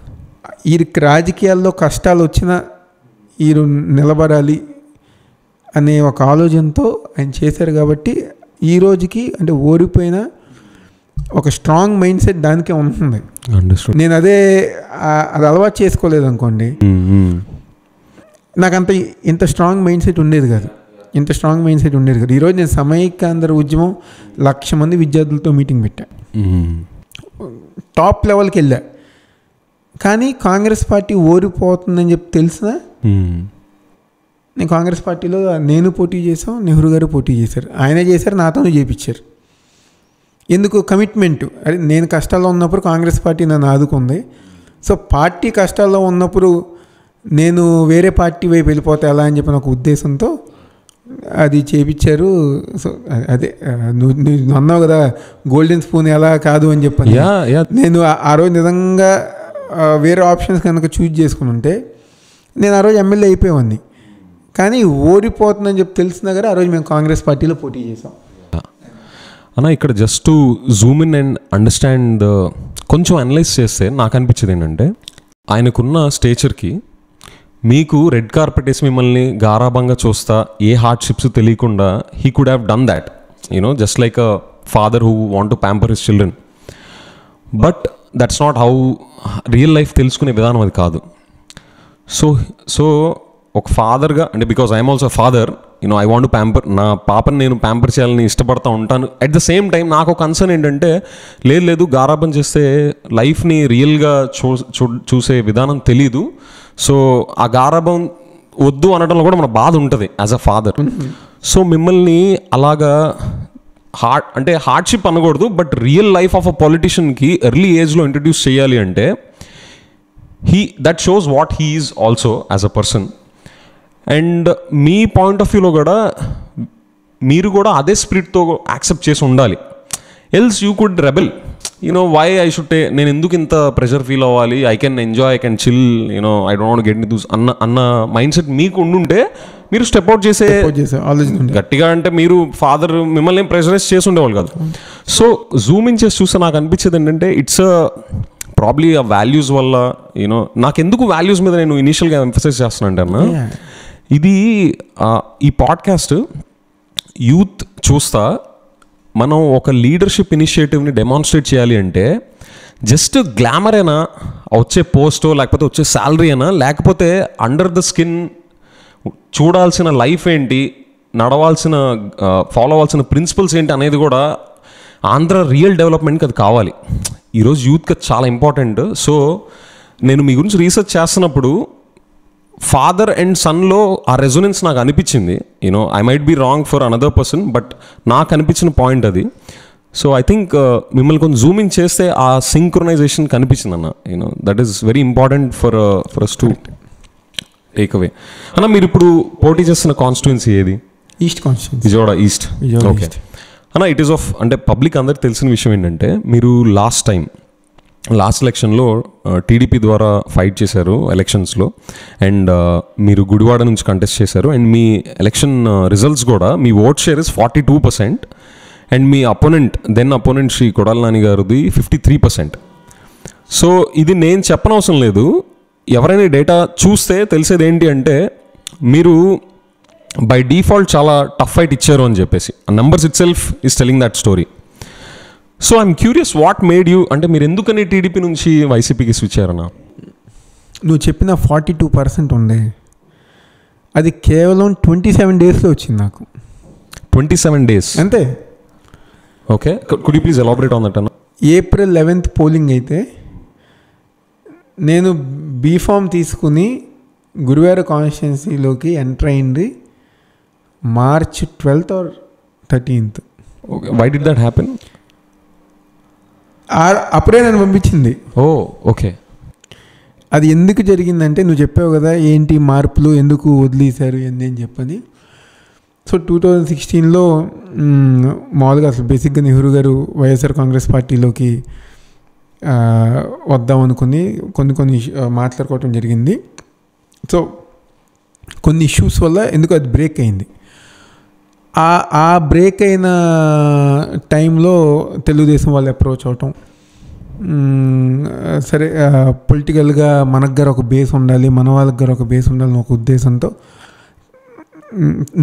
ఈ రాజకీయాల్లో కష్టాలు వచ్చినా ఈ నిలబడాలి అనే ఒక ఆలోచనతో ఆయన చేశారు. కాబట్టి ఈ రోజుకి అంటే ఓడిపోయిన ఒక స్ట్రాంగ్ మైండ్ సెట్ దానికే ఉంటుంది. నేను అది అలవాటు చేసుకోలేదు అనుకోండి, నాకు ఇంత స్ట్రాంగ్ మైండ్ సెట్ ఉండేది కాదు. ఈరోజు నేను సమైక్యాంధ్ర ఉద్యమం 1,00,000 మంది విద్యార్థులతో మీటింగ్ పెట్టా, టాప్ లెవెల్కి వెళ్ళా. కానీ కాంగ్రెస్ పార్టీ ఓడిపోతుందని చెప్పి తెలిసినా నేను కాంగ్రెస్ పార్టీలో నేను పోటీ చేసాం, నెహ్రూ గారు పోటీ చేశారు, ఆయనే చేశారు, నాతోనే చేయించారు. ఎందుకు? కమిట్మెంట్. అరే నేను కష్టాల్లో ఉన్నప్పుడు కాంగ్రెస్ పార్టీ నన్ను ఆదుకుంది, సో పార్టీ కష్టాల్లో ఉన్నప్పుడు నేను వేరే పార్టీ వైపు వెళ్ళిపోతే ఎలా అని చెప్పిన ఒక ఉద్దేశంతో అది చేయించారు. సో అదే నువ్వు అన్నావు కదా గోల్డెన్ స్పూన్ ఎలా కాదు అని చెప్పాను. నేను ఆ రోజు నిజంగా వేరే ఆప్షన్స్ కనుక చూజ్ చేసుకుని ఉంటే నేను ఆ రోజు ఎమ్మెల్యే అయిపోయేవాడిని. కానీ ఓడిపోతుందని చెప్పి తెలిసినా కదా ఆ రోజు మేము కాంగ్రెస్ పార్టీలో పోటీ చేసాం. అన్న ఇక్కడ just to Zoom in and understand, కొంచెం అనలైజ్ చేస్తే నాకు అనిపించేది ఏంటంటే ఆయనకున్న స్టేచర్కి మీకు రెడ్ కార్పెట్ వేసి మిమ్మల్ని గారాబంగా చూస్తా ఏ హార్డ్షిప్స్ తెలియకుండా he could have done that, you know, just like father who want to pamper his children. But that's not how real life తెలుసుకునే విధానం అది కాదు. సో ఒక ఫాదర్గా అంటే because I'm also father, I want to pamper, నా పాపని నేను ప్యాంపర్ చేయాలని ఇష్టపడతా ఉంటాను. అట్ ద సేమ్ టైం నాకు ఒక కన్సర్న్ ఏంటంటే లేదు గారాబం చేస్తే లైఫ్ని రియల్గా చూసే విధానం తెలీదు. సో ఆ గారాబం వద్దు అనడంలో కూడా మన బాధ ఉంటుంది యాజ్ అ ఫాదర్. సో మిమ్మల్ని అలాగా హార్డ్షిప్ అనకూడదు, but real life of a పొలిటీషియన్కి ఎర్లీ ఏజ్లో ఇంట్రడ్యూస్ చేయాలి అంటే that shows what he is also as a person. And మీ పాయింట్ ఆఫ్ వ్యూలో కూడా మీరు కూడా అదే స్పిరిట్తో యాక్సెప్ట్ చేసి ఉండాలి. Else you could rebel, why I should నేను ఎందుకు ఇంత ప్రెషర్ ఫీల్ అవ్వాలి, I can enjoy, I can chill, I don't want get in this అన్న మైండ్ సెట్ మీకు ఉండుంటే మీరు స్టెప్ అవుట్ చేసే గట్టిగా అంటే మీరు ఫాదర్ మిమ్మల్ని ఏం ప్రెషరైజ్ చేసి ఉండేవాళ్ళు కాదు. సో జూమ్ ఇన్ చేసి చూస్తే నాకు అనిపించేది ఏంటంటే ఇట్స్ ప్రాబ్లీ ఆ వాల్యూస్ వల్ల నాకు ఎందుకు వాల్యూస్ మీద నేను ఇనీషియల్గా ఎంఫసైజ్ చేస్తున్నాను అంటే అన్న, ఇది ఈ పాడ్కాస్ట్ యూత్ చూస్తా మనం ఒక లీడర్షిప్ ఇనిషియేటివ్ని డెమాన్స్ట్రేట్ చేయాలి అంటే జస్ట్ గ్లామర్ అయినా వచ్చే పోస్టో లేకపోతే వచ్చే శాలరీ అయినా, లేకపోతే అండర్ ద స్కిన్ చూడాల్సిన లైఫ్ ఏంటి, నడవాల్సిన ఫాలో అవ్వాల్సిన ప్రిన్సిపల్స్ ఏంటి అనేది కూడా ఆంధ్ర రియల్ డెవలప్మెంట్కి అది కావాలి. ఈరోజు యూత్కి అది చాలా ఇంపార్టెంట్. సో నేను మీ గురించి రీసెర్చ్ చేస్తున్నప్పుడు ఫాదర్ అండ్ సన్లో ఆ రెజొనెన్స్ నాకు అనిపించింది. I might be wrong for another person, but నాకు అనిపించిన పాయింట్ అది. సో ఐ థింక్ మిమ్మల్ని కొంచెం జూమ్ ఇన్ చేస్తే ఆ సింక్రొనైజేషన్ కనిపించింది అన్న. That is very important for us to take away. అన్న మీరు ఇప్పుడు పోటీ చేస్తున్న కాన్స్టిట్యుయెన్సీ ఏది? East constituency, Vijayawada east. Okay అన్న, ఇట్ ఈస్ ఆఫ్ అంటే పబ్లిక్ అందరికి తెలిసిన విషయం ఏంటంటే మీరు లాస్ట్ ఎలక్షన్లో టీడీపీ ద్వారా ఫైట్ చేశారు ఎలక్షన్స్లో, అండ్ మీరు గుడివాడ నుంచి కంటెస్ట్ చేశారు. అండ్ మీ ఎలక్షన్ రిజల్ట్స్ కూడా మీ ఓట్ షేర్ ఇస్ 42%, అండ్ మీ అపోనెంట్ శ్రీ కొడాల నాని గారిది 53%. సో ఇది నేను చెప్పనవసరం లేదు, ఎవరైనా డేటా చూస్తే తెలిసేది ఏంటి అంటే మీరు బై డిఫాల్ట్ చాలా టఫ్ ఫైట్ ఇచ్చారు అని చెప్పేసి ఆ numbers it self is telling that story. So I'm curious what made you, అంటే మీరు ఎందుకని టీడీపీ నుంచి వైసీపీకి స్విచ్ అయ్యారన్నా? నువ్వు చెప్పిన 42% ఉంది, అది కేవలం 27 డేస్లో వచ్చింది నాకు. 27 days అంతే. Okay, could you please elaborate on that అన్న? April 11th పోలింగ్ అయితే నేను బీఫామ్ తీసుకుని గురువార కాన్స్టిట్యున్సీలోకి ఎంటర్ అయింది March 12th or 13th. Okay, why did that happen? అప్పుడే నన్ను పంపించింది. ఓకే. అది ఎందుకు జరిగిందంటే నువ్వు చెప్పావు కదా ఏంటి మార్పులు ఎందుకు వదిలేశారు ఏంది అని చెప్పని. సో 2016లో మామూలుగా అసలు బేసిక్గా నెహ్రూ గారు వైఎస్ఆర్ కాంగ్రెస్ పార్టీలోకి వద్దామనుకుని కొన్ని మాట్లాడుకోవటం జరిగింది. సో కొన్ని ఇష్యూస్ వల్ల ఎందుకు అది బ్రేక్ అయింది. ఆ బ్రేక్ అయిన టైంలో తెలుగుదేశం వాళ్ళు అప్రోచ్ అవటం, సరే పొలిటికల్గా మనకు గారు ఒక బేస్ ఉండాలి, మన వాళ్ళకి గారు ఒక బేస్ ఉండాలని ఒక ఉద్దేశంతో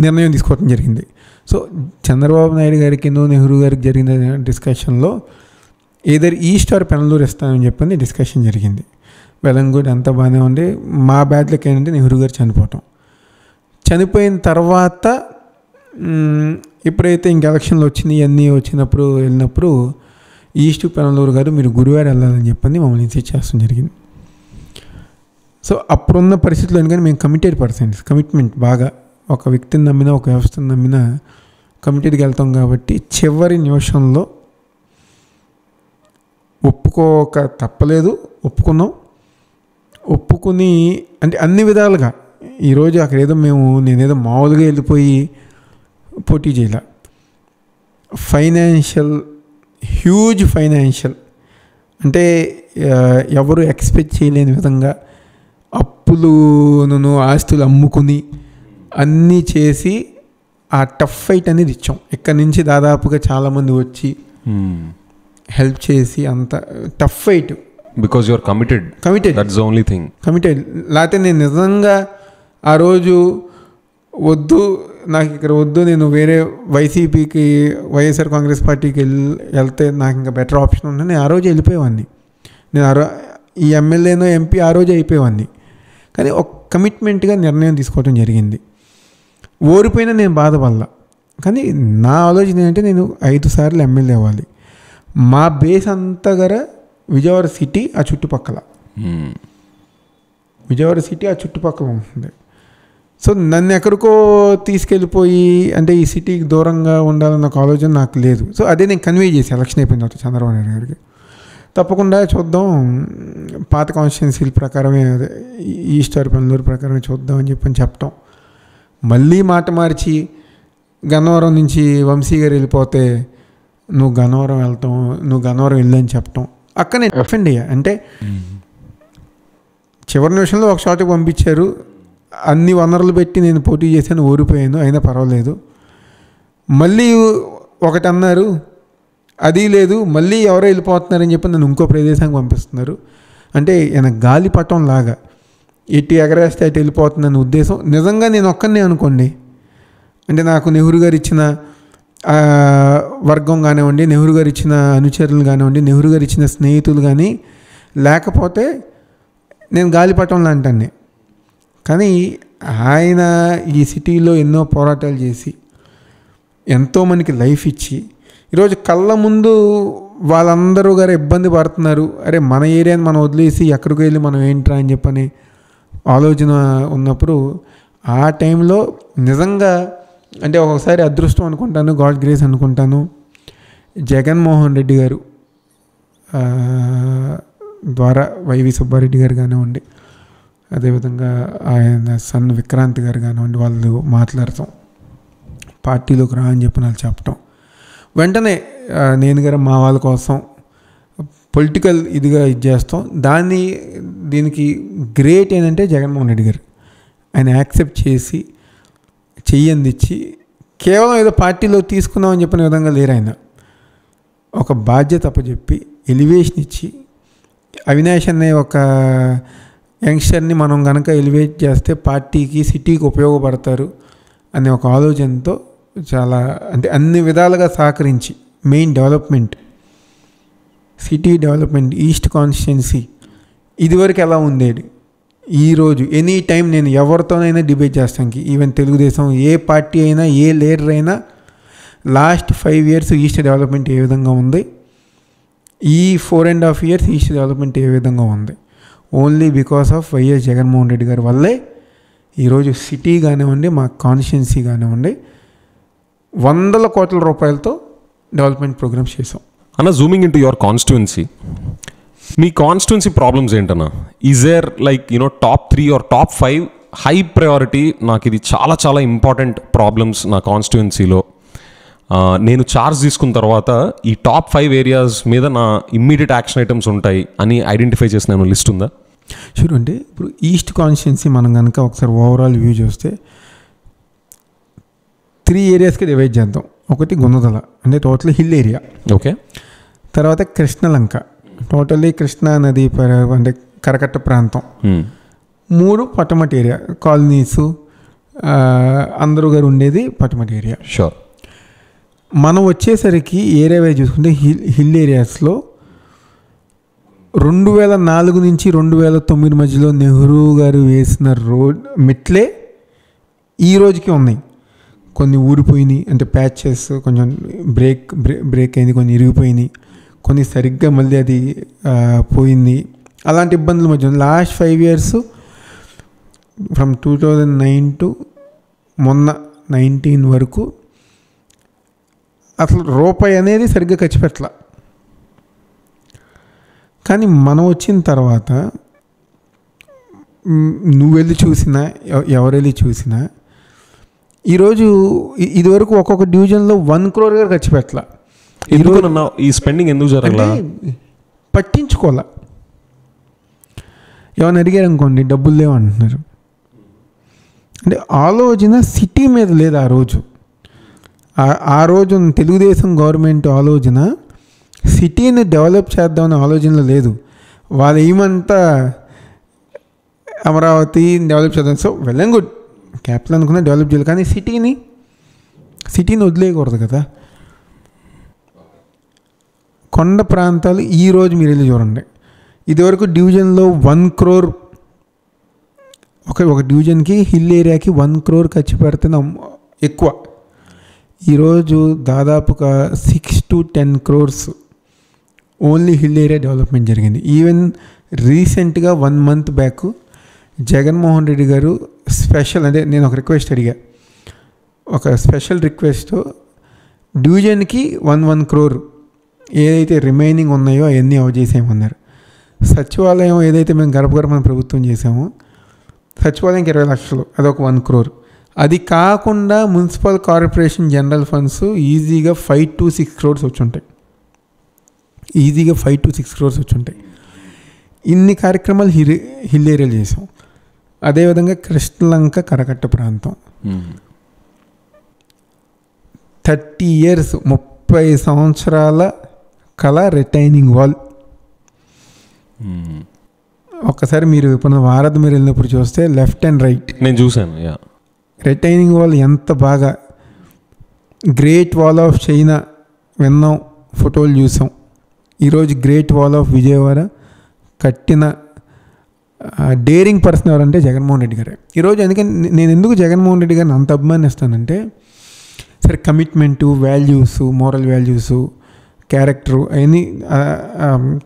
నిర్ణయం తీసుకోవడం జరిగింది. సో చంద్రబాబు నాయుడు గారికి నెహ్రూ గారికి జరిగిన డిస్కషన్లో ఏదర్ ఈస్ట్ ఆర్ పెనలూరు ఇస్తానని చెప్పని డిస్కషన్ జరిగింది. వెలంగూడ్ అంతా బాగానే ఉండి మా బ్యాడ్లకి ఏంటంటే నెహ్రూ గారు చనిపోయిన తర్వాత ఎప్పుడైతే ఇంక ఎలక్షన్లు వచ్చినాయి అన్నీ వెళ్ళినప్పుడు ఈస్ట్ పెనలూరు గారు మీరు గురువారం వెళ్ళాలని చెప్పని మమ్మల్ని ఇన్సిస్ట్ చేస్తాం జరిగింది. సో అప్పుడున్న పరిస్థితుల్లో ఎందుకంటే మేము కమిట్మెంట్ బాగా ఒక వ్యక్తిని నమ్మినా ఒక వ్యవస్థను నమ్మినా కమిటెడ్కి వెళ్తాం కాబట్టి చివరి నిమిషంలో ఒప్పుకోక తప్పలేదు, ఒప్పుకుని అంటే అన్ని విధాలుగా ఈరోజు అక్కడ నేనేదో మామూలుగా వెళ్ళిపోయి పోటీ చేయాల. హ్యూజ్ ఫైనాన్షియల్ అంటే ఎవరు ఎక్స్పెక్ట్ చేయలేని విధంగా అప్పులను ఆస్తులు అమ్ముకుని అన్నీ చేసి ఆ టఫ్ ఫైట్ అనేది ఇచ్చాం. ఇక్కడ నుంచి దాదాపుగా చాలామంది వచ్చి హెల్ప్ చేసి అంత tough fight. Because you are committed. That's the only thing. Committed. లేకపోతే నేను నిజంగా ఆ రోజు వద్దు నాకు ఇక్కడ వద్దు, నేను వేరే వైసీపీకి వైఎస్ఆర్ కాంగ్రెస్ పార్టీకి వెళ్తే నాకు ఇంకా బెటర్ ఆప్షన్ ఉంది, నేను ఆ రోజు వెళ్ళిపోయేవాడిని. నేను ఈ ఎమ్మెల్యేనో ఎంపీ ఆ రోజు అయిపోయేవాడిని. కానీ ఒక కమిట్మెంట్గా నిర్ణయం తీసుకోవడం జరిగింది. ఓడిపోయినా నేను బాధపడలా. కానీ నా ఆలోచన ఏంటంటే నేను 5 సార్లు ఎమ్మెల్యే అవ్వాలి. మా బేస్ అంతా గర విజయవాడ సిటీ ఆ చుట్టుపక్కల, విజయవాడ సిటీ ఆ చుట్టుపక్కల ఉంటుంది. సో నన్ను ఎక్కడికో తీసుకెళ్ళిపోయి అంటే ఈ సిటీకి దూరంగా ఉండాలన్న ఒక ఆలోచన నాకు లేదు. సో అదే నేను కన్వే చేసి ఎలక్షన్ అయిపోయిన తర్వాత చంద్రబాబు నాయుడు గారికి, తప్పకుండా చూద్దాం, పాత కాన్స్టిట్యున్సీల ప్రకారమే ఈస్ట్ ఆర్ పెనలూరు ప్రకారమే చూద్దాం అని చెప్పటం. మళ్ళీ మాట మార్చి గన్నవరం నుంచి వంశీ గారు వెళ్ళిపోతే నువ్వు గన్నవరం వెళ్తాం, నువ్వు గన్నవరం వెళ్ళని చెప్పటం, అక్కడ నేను అఫెండ్ అయ్యా. అంటే చివరి నిమిషంలో ఒక షాట్కి పంపించారు, అన్ని వనరులు పెట్టి నేను పోటీ చేశాను, ఓడిపోయాను, అయినా పర్వాలేదు. మళ్ళీ ఒకటి అన్నారు, అది లేదు, మళ్ళీ ఎవరో వెళ్ళిపోతున్నారని చెప్పి నన్ను ఇంకో ప్రదేశానికి పంపిస్తున్నారు. అంటే ఆయన గాలిపటం లాగా ఎట్టి ఎగరేస్తే అటు వెళ్ళిపోతుందని ఉద్దేశం. నిజంగా నేను ఒక్కనే అనుకోండి, అంటే నాకు నెహ్రూ గారు ఇచ్చిన వర్గం కానివ్వండి, నెహ్రూ గారు ఇచ్చిన అనుచరులు కానివ్వండి, నెహ్రూ గారు ఇచ్చిన స్నేహితులు కానీ లేకపోతే నేను గాలిపటం లాంటాన్ని. కానీ ఆయన ఈ సిటీలో ఎన్నో పోరాటాలు చేసి ఎంతోమందికి లైఫ్ ఇచ్చి ఈరోజు కళ్ళ ముందు వాళ్ళందరూ గారు ఇబ్బంది పడుతున్నారు. అరే మన ఏరియాని మనం వదిలేసి ఎక్కడికి వెళ్ళి మనం ఏంట్రా అని చెప్పని ఆలోచన ఉన్నప్పుడు ఆ టైంలో నిజంగా అంటే ఒకసారి అదృష్టం అనుకుంటాను, గాడ్ గ్రేస్ అనుకుంటాను. జగన్మోహన్ రెడ్డి గారు ద్వారా వైవి సుబ్బారెడ్డి గారు కానివ్వండి, అదేవిధంగా ఆయన సన్ విక్రాంత్ గారు కానివ్వండి, వాళ్ళు మాట్లాడతాం, పార్టీలోకి రా అని చెప్పి నాకు చెప్పటం, వెంటనే నేను గారు మా వాళ్ళ కోసం పొలిటికల్ ఇదిగా చేస్తాం. దీనికి గ్రేట్ ఏంటంటే జగన్మోహన్ రెడ్డి గారు ఆయన యాక్సెప్ట్ చేసి చెయ్యందిచ్చి కేవలం ఏదో పార్టీలో తీసుకున్నామని చెప్పిన విధంగా లేరు. ఆయన ఒక బాధ్యత అప్పచెప్పి ఎలివేషన్ ఇచ్చి, అవినాష్ అనే ఒక యంగ్స్టర్ని మనం కనుక ఎలివేట్ చేస్తే పార్టీకి సిటీకి ఉపయోగపడతారు అనే ఒక ఆలోచనతో చాలా అంటే అన్ని విధాలుగా సహకరించి main development, city development, east constituency ఇదివరకు ఎలా ఉండేది, ఈరోజు ఎనీ టైం నేను ఎవరితోనైనా డిబేట్ చేస్తానికి, ఈవెన్ తెలుగుదేశం ఏ పార్టీ అయినా ఏ లీడర్ అయినా లాస్ట్ 5 years ఈస్ట్ డెవలప్మెంట్ ఏ విధంగా ఉంది, ఈ 4.5 years ఈస్ట్ డెవలప్మెంట్ ఏ విధంగా ఉంది, only because of YS Jaganmohan Reddy గారి వల్లే ఈరోజు సిటీ కానివ్వండి, మా కాన్స్టిట్యున్సీ కానివ్వండి 100 కోట్ల రూపాయలతో డెవలప్మెంట్ ప్రోగ్రామ్స్ చేసాం. అన్న, zooming into your constituency, మీ కాన్స్టిట్యున్సీ ప్రాబ్లమ్స్ ఏంటన్నా? Is there like top 3 or top 5 high priority, నాకు ఇది చాలా చాలా ఇంపార్టెంట్ ప్రాబ్లమ్స్ నా కాన్స్టిట్యున్సీలో, నేను ఛార్జ్ తీసుకున్న తర్వాత ఈ టాప్ 5 ఏరియాస్ మీద నా ఇమ్మీడియట్ యాక్షన్ ఐటమ్స్ ఉంటాయి అని ఐడెంటిఫై చేసిన లిస్ట్ ఉందా? షూర్. అంటే ఇప్పుడు ఈస్ట్ కాన్స్టిట్యున్సీ మనం కనుక ఒకసారి ఓవరాల్ వ్యూ చూస్తే 3 ఏరియాస్కి డివైడ్ చేద్దాం. ఒకటి గుణదల, అంటే టోటల్ హిల్ ఏరియా. ఓకే. తర్వాత కృష్ణలంక, టోటల్లీ కృష్ణా నది అంటే కరకట్ట ప్రాంతం. 3 పటమటి ఏరియా, కాలనీసు అందరూ గారు ఉండేది పటమటి ఏరియా. షూర్. మనం వచ్చేసరికి ఏరియా వైజ్ చూసుకుంటే హిల్ ఏరియాస్లో 2004 నుంచి 2009 మధ్యలో నెహ్రూ గారు వేసిన రోడ్ మెట్లే ఈ రోజుకి ఉన్నాయి. కొన్ని ఊరిపోయినాయి, అంటే ప్యాచెస్ కొంచెం బ్రేక్ అయింది, కొన్ని ఇరిగిపోయినాయి, కొన్ని సరిగ్గా మళ్ళీ అది పోయింది. అలాంటి ఇబ్బందుల మధ్య లాస్ట్ 5 years ఫ్రమ్ 2009 to మొన్న 19 వరకు అసలు రూపాయి అనేది సరిగ్గా ఖర్చు పెట్టాల. కానీ మనం వచ్చిన తర్వాత నువ్వు వెళ్ళి చూసినా ఎవరు వెళ్ళి చూసినా ఈరోజు ఇదివరకు ఒక్కొక్క డివిజన్లో 1 crore గారు ఖర్చు పెట్టాల. ఈ స్పెండింగ్ ఎందుకు జరగలా? పట్టించుకోవాలా. ఏమైనా అడిగారు అనుకోండి, డబ్బులు లేవంటున్నారు. అంటే ఆలోచన సిటీ మీద లేదు ఆ రోజు. ఆ రోజు తెలుగుదేశం గవర్నమెంట్ ఆలోచన సిటీని డెవలప్ చేద్దామనే ఆలోచనలో లేదు. వాళ్ళు ఏమంతా అమరావతి డెవలప్ చేద్దాం, so well and good, capital అనుకున్నా డెవలప్ చేయాలి, కానీ సిటీని సిటీని వదిలేయకూడదు కదా. కొండ ప్రాంతాలు ఈరోజు మీరు వెళ్ళి చూడండి. ఇదివరకు డివిజన్లో 1 crore ఒక డివిజన్కి హిల్ ఏరియాకి 1 crore ఖర్చు పెడుతున్నాం ఎక్కువ. ఈరోజు దాదాపుగా 6 to 10 crores only hill area development జరిగింది. ఈవెన్ రీసెంట్గా 1 month బ్యాక్ జగన్మోహన్ రెడ్డి గారు స్పెషల్, అంటే నేను ఒక రిక్వెస్ట్ అడిగా, ఒక స్పెషల్ రిక్వెస్ట్, డివిజన్కి 1 crore ఏదైతే రిమైనింగ్ ఉన్నాయో అవన్నీ చేసేయమన్నారు. సచివాలయం ఏదైతే మేము గడప ప్రభుత్వం చేసామో సచివాలయంకి 20 లక్షలు, అదొక 1 crore. అది కాకుండా మున్సిపల్ కార్పొరేషన్ జనరల్ ఫండ్స్ ఈజీగా 5 to 6 crores వచ్చి ఉంటాయి. ఈజీగా 5 to 6 crores వచ్చి ఉంటాయి. ఇన్ని కార్యక్రమాలు హిల్ ఏరియాలు చేసాం. అదేవిధంగా కృష్ణలంక కరకట్ట ప్రాంతం 30 years 30 సంవత్సరాల కళ రిటైనింగ్ వాల్. ఒక్కసారి మీరు ఇప్పుడు వారధి మీరు వెళ్ళినప్పుడు చూస్తే లెఫ్ట్ అండ్ రైట్ నేను చూశాను. రిటైనింగ్ వాల్ ఎంత బాగా, గ్రేట్ వాల్ ఆఫ్ చైనా విన్నాం, ఫోటోలు చూసాం. ఈరోజు గ్రేట్ వాల్ ఆఫ్ విజయవాడ కట్టిన డేరింగ్ పర్సన్ ఎవరంటే జగన్మోహన్ రెడ్డి గారే. ఈరోజు ఎందుకంటే నేను ఎందుకు జగన్మోహన్ రెడ్డి గారిని అంత అభిమానిస్తానంటే, సరే కమిట్మెంటు, వాల్యూస్, మోరల్ వాల్యూసు, క్యారెక్టరు అవన్నీ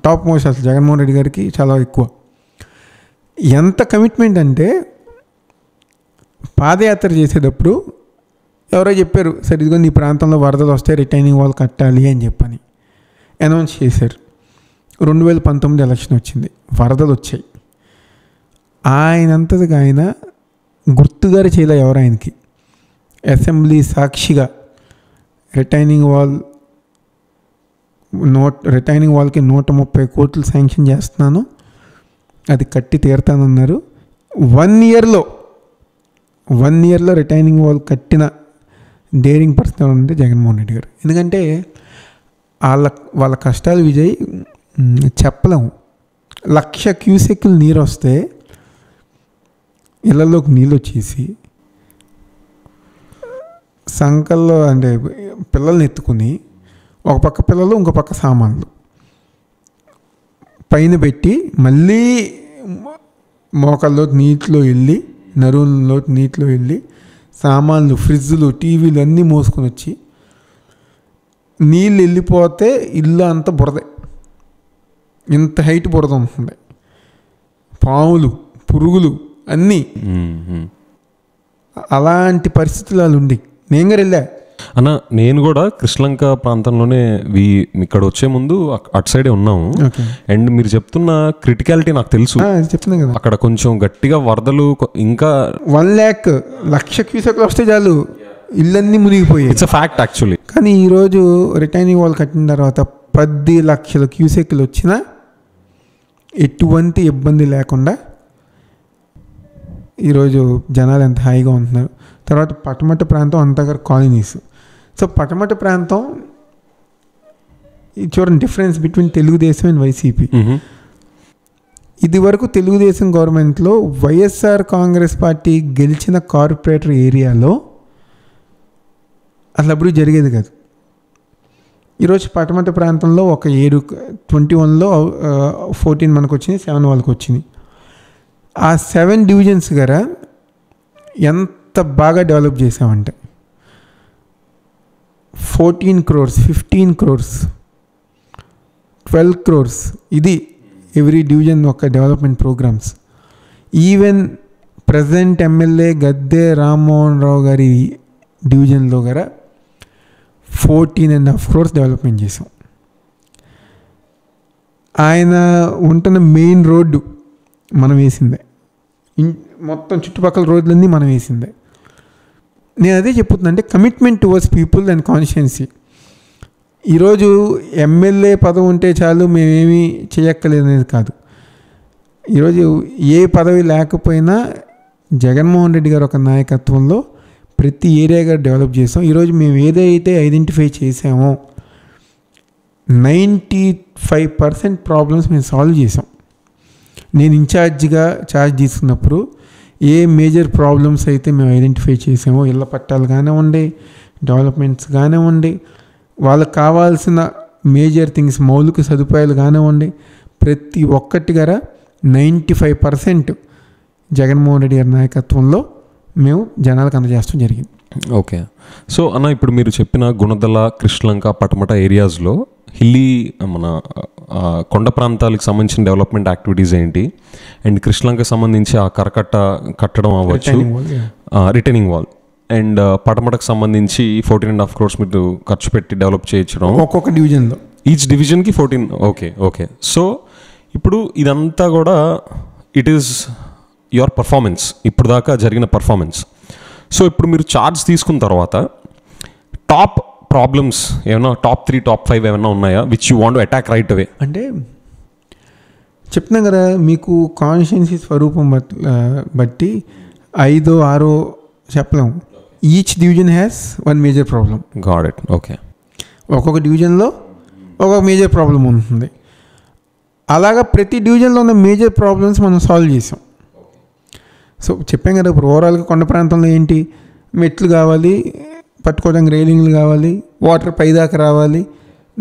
టాప్ మోస్ట్. అసలు జగన్మోహన్ రెడ్డి గారికి చాలా ఎక్కువ. ఎంత కమిట్మెంట్ అంటే పాదయాత్ర చేసేటప్పుడు ఎవరో చెప్పారు, సరే ఇదిగో నీ ప్రాంతంలో వరదలు వస్తే రిటైనింగ్ వాల్ కట్టాలి అని చెప్పని అనౌన్స్ చేశారు. 2019 ఎలక్షన్ వచ్చింది, వరదలు వచ్చాయి. ఆయనంతటిగా ఆయన గుర్తుగారు చేయలే ఎవరు ఆయనకి. అసెంబ్లీ సాక్షిగా రిటైనింగ్ వాల్కి 130 కోట్లు శాంక్షన్ చేస్తున్నాను, అది కట్టి తీరుతానన్నారు. 1 yearలో రిటైనింగ్ వాల్ కట్టిన డేరింగ్ పర్సన్ అంటే జగన్మోహన్ రెడ్డి గారు. ఎందుకంటే వాళ్ళ కష్టాలు విజయ్ చెప్పలేము. 1,00,000 క్యూసెక్లు నీరు వస్తే ఇళ్లలోకి నీళ్ళు వచ్చేసి సంకల్లో అంటే పిల్లల్ని ఎత్తుకుని ఒక పక్క పిల్లలు ఇంకో పక్క సామాన్లు పైన పెట్టి మళ్ళీ మోకాల్లో నీటిలో వెళ్ళి నరువుల్లో నీటిలో వెళ్ళి సామాన్లు, ఫ్రిడ్జ్లు, టీవీలు అన్నీ మోసుకొని వచ్చి నీళ్ళు వెళ్ళిపోతే ఇల్లు అంతా బురదే, ఇంత హైట్ బురద ఉంటుంది, పాములు, పురుగులు అన్నీ. అలాంటి పరిస్థితులు వాళ్ళు ఉండి నేను గారు వెళ్ళా అన్న. నేను కూడా కృష్ణలంక ప్రాంతంలోనే ఇక్కడ వచ్చే ముందు అటు సైడే ఉన్నాము. అండ్ మీరు చెప్తున్న క్రిటికాలిటీ నాకు తెలుసు, చెప్తున్నాను కదా. అక్కడ కొంచెం గట్టిగా వరదలు ఇంకా 1,00,000 క్యూసెక్లు వస్తే చాలు ఇళ్ళన్నీ మునిగిపోయాయి. It's a fact actually. కానీ ఈరోజు రిటైనింగ్ వాల్ కట్టిన తర్వాత 10 లక్షల క్యూసెక్లు వచ్చినా ఎటువంటి ఇబ్బంది లేకుండా ఈరోజు జనాలు ఎంత హాయిగా ఉంటున్నారు. తర్వాత పటమట ప్రాంతం అంతగా కాలనీస్. సో పటమట ప్రాంతం చూడండి difference between Telugu Desam and YCP. ఇది వరకు తెలుగుదేశం గవర్నమెంట్లో వైఎస్ఆర్ కాంగ్రెస్ పార్టీ గెలిచిన కార్పొరేటర్ ఏరియాలో అసలు అప్పుడు జరిగేది కాదు. ఈరోజు పటమట ప్రాంతంలో ఒక 21లో 14 మనకు వచ్చినాయి, 7 వాళ్ళకి వచ్చినాయి. ఆ 7 డివిజన్స్ గారా ఎంత బాగా డెవలప్ చేసామంటే 14 crores, 15 crores, 12 crores ఇది ఎవ్రీ డివిజన్ ఒక development programs. Even present MLA Gadde Rammohan Rao గారి డివిజన్లో గారా 14.5 crores డెవలప్మెంట్ చేసాం. ఆయన ఉంటున్న మెయిన్ రోడ్డు మనం వేసిందే, మొత్తం చుట్టుపక్కల రోడ్లన్నీ మనం వేసిందే. నేను అదే చెప్తున్నా, అంటే కమిట్మెంట్ టువర్డ్స్ పీపుల్ అండ్ కాన్షియన్సీ. ఈరోజు ఎమ్మెల్యే పదవి ఉంటే చాలు మేమేమీ చేయక్కర్లేదనేది కాదు. ఈరోజు ఏ పదవి లేకపోయినా జగన్మోహన్ రెడ్డి గారు ఒక నాయకత్వంలో ప్రతి ఏరియాగా డెవలప్ చేసాం. ఈరోజు మేము ఏదైతే ఐడెంటిఫై చేసామో 95% ప్రాబ్లమ్స్ మేము సాల్వ్ చేసాం. నేను ఇన్ఛార్జిగా ఛార్జ్ తీసుకున్నప్పుడు ఏ మేజర్ ప్రాబ్లమ్స్ అయితే మేము ఐడెంటిఫై చేసామో, ఇళ్ళ పట్టాలు కానివ్వండి, డెవలప్మెంట్స్ కానివ్వండి, వాళ్ళకి కావాల్సిన మేజర్ థింగ్స్ మౌలిక సదుపాయాలు కానివ్వండి, ప్రతి ఒక్కటి గారా 95% జగన్మోహన్ రెడ్డి గారి నాయకత్వంలో మేము జనాలకు అందజేస్తాం జరిగింది. ఓకే. సో అన్న, ఇప్పుడు మీరు చెప్పిన గుణదల, కృష్ణలంక, పటమట ఏరియాస్లో హిల్లీ మన కొండ ప్రాంతాలకు సంబంధించిన డెవలప్మెంట్ యాక్టివిటీస్ ఏంటి, అండ్ కృష్ణలంకకి సంబంధించి ఆ కరకట్ట కట్టడం అవ్వచ్చు, రిటైనింగ్ వాల్, అండ్ పటమటకు సంబంధించి 14.5 crores మీరు ఖర్చు పెట్టి డెవలప్ చేయించడం ఒక్కొక్క డివిజన్లో, ఈచ్ డివిజన్కి 14. ఓకే. సో ఇప్పుడు ఇదంతా కూడా ఇట్ ఈస్ యువర్ పర్ఫార్మెన్స్, ఇప్పుడు దాకా జరిగిన పర్ఫార్మెన్స్. సో ఇప్పుడు మీరు ఛార్జ్ తీసుకున్న తర్వాత టాప్ ప్రాబ్లమ్స్ ఏమైనా, టాప్ 3, టాప్ 5 ఏమైనా ఉన్నాయా which you want to attack right away? అంటే చెప్తున్నాం కదా మీకు, కాన్స్టిట్యున్సీ స్వరూపం బట్టి 5, 6 చెప్పలేము. Each division has one major problem. Got it. Okay. ఒక్కొక్క డివిజన్లో ఒక్కొక్క మేజర్ ప్రాబ్లం ఉంటుంది. అలాగా ప్రతి డివిజన్లో ఉన్న మేజర్ ప్రాబ్లమ్స్ మనం సాల్వ్ చేసాం. సో చెప్పాం కదా, ఇప్పుడు ఓవరాల్గా కొండ ప్రాంతంలో ఏంటి, మెట్లు కావాలి, పట్టుకోవడానికి రైలింగ్లు కావాలి, వాటర్ పైదాకా రావాలి,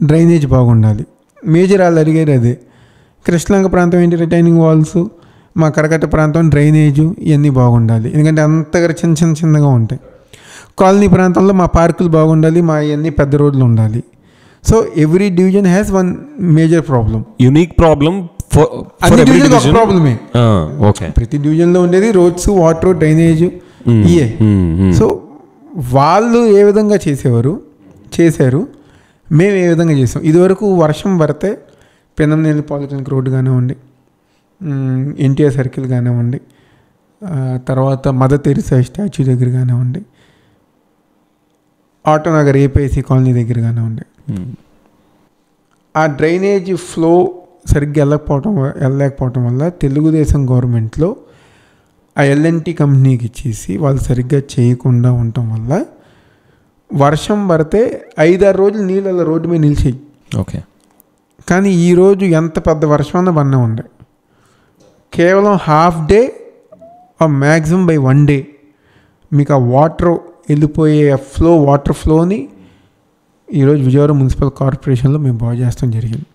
డ్రైనేజ్ బాగుండాలి. మేజర్ వాళ్ళు అడిగేది అదే. కృష్ణలంక ప్రాంతం ఏంటి, రిటైనింగ్ వాల్స్. మా కరకట్ట ప్రాంతం డ్రైనేజు ఇవన్నీ బాగుండాలి, ఎందుకంటే అంతగా చిన్నగా ఉంటాయి. కాలనీ ప్రాంతంలో మా పార్కులు బాగుండాలి, మా ఇవన్నీ పెద్ద రోడ్లు ఉండాలి. So every division has one major problem, unique problem. అన్ని డివిజన్ ఒక ప్రాబ్లమే. ఓకే. ప్రతి డివిజన్లో ఉండేది రోడ్స్, వాటర్, డ్రైనేజ్ ఇయే. సో వాళ్ళు ఏ విధంగా చేశారు, మేము ఏ విధంగా చేసాం. ఇదివరకు వర్షం పడితే పెనంనేని పాలిటెక్నిక్ రోడ్డు కానివ్వండి, ఎన్టీఆర్ సర్కిల్ కానివ్వండి, తర్వాత మదర్ తెరిసా స్టాచ్యూ దగ్గర కానివ్వండి, ఆటోనగర్ ఏపీఐసి కాలనీ దగ్గర కానివ్వండి, ఆ డ్రైనేజ్ ఫ్లో సరిగ్గా వెళ్ళలేకపోవటం వల్ల తెలుగుదేశం గవర్నమెంట్లో ఆ ఎల్ఎన్టీ కంపెనీకి ఇచ్చేసి వాళ్ళు సరిగ్గా చేయకుండా ఉండటం వల్ల వర్షం పడితే 5-6 రోజులు నీళ్ళు అలా రోడ్డు మీద నిలిచేయి. ఓకే. కానీ ఈరోజు ఎంత పెద్ద వర్షం అన్నా పడినా ఉండే, కేవలం half day maximum by 1 day మీకు ఆ వాటర్ వెళ్ళిపోయే వాటర్ ఫ్లోని ఈరోజు విజయవాడ మున్సిపల్ కార్పొరేషన్లో మేము బాగు చేస్తాం జరిగింది.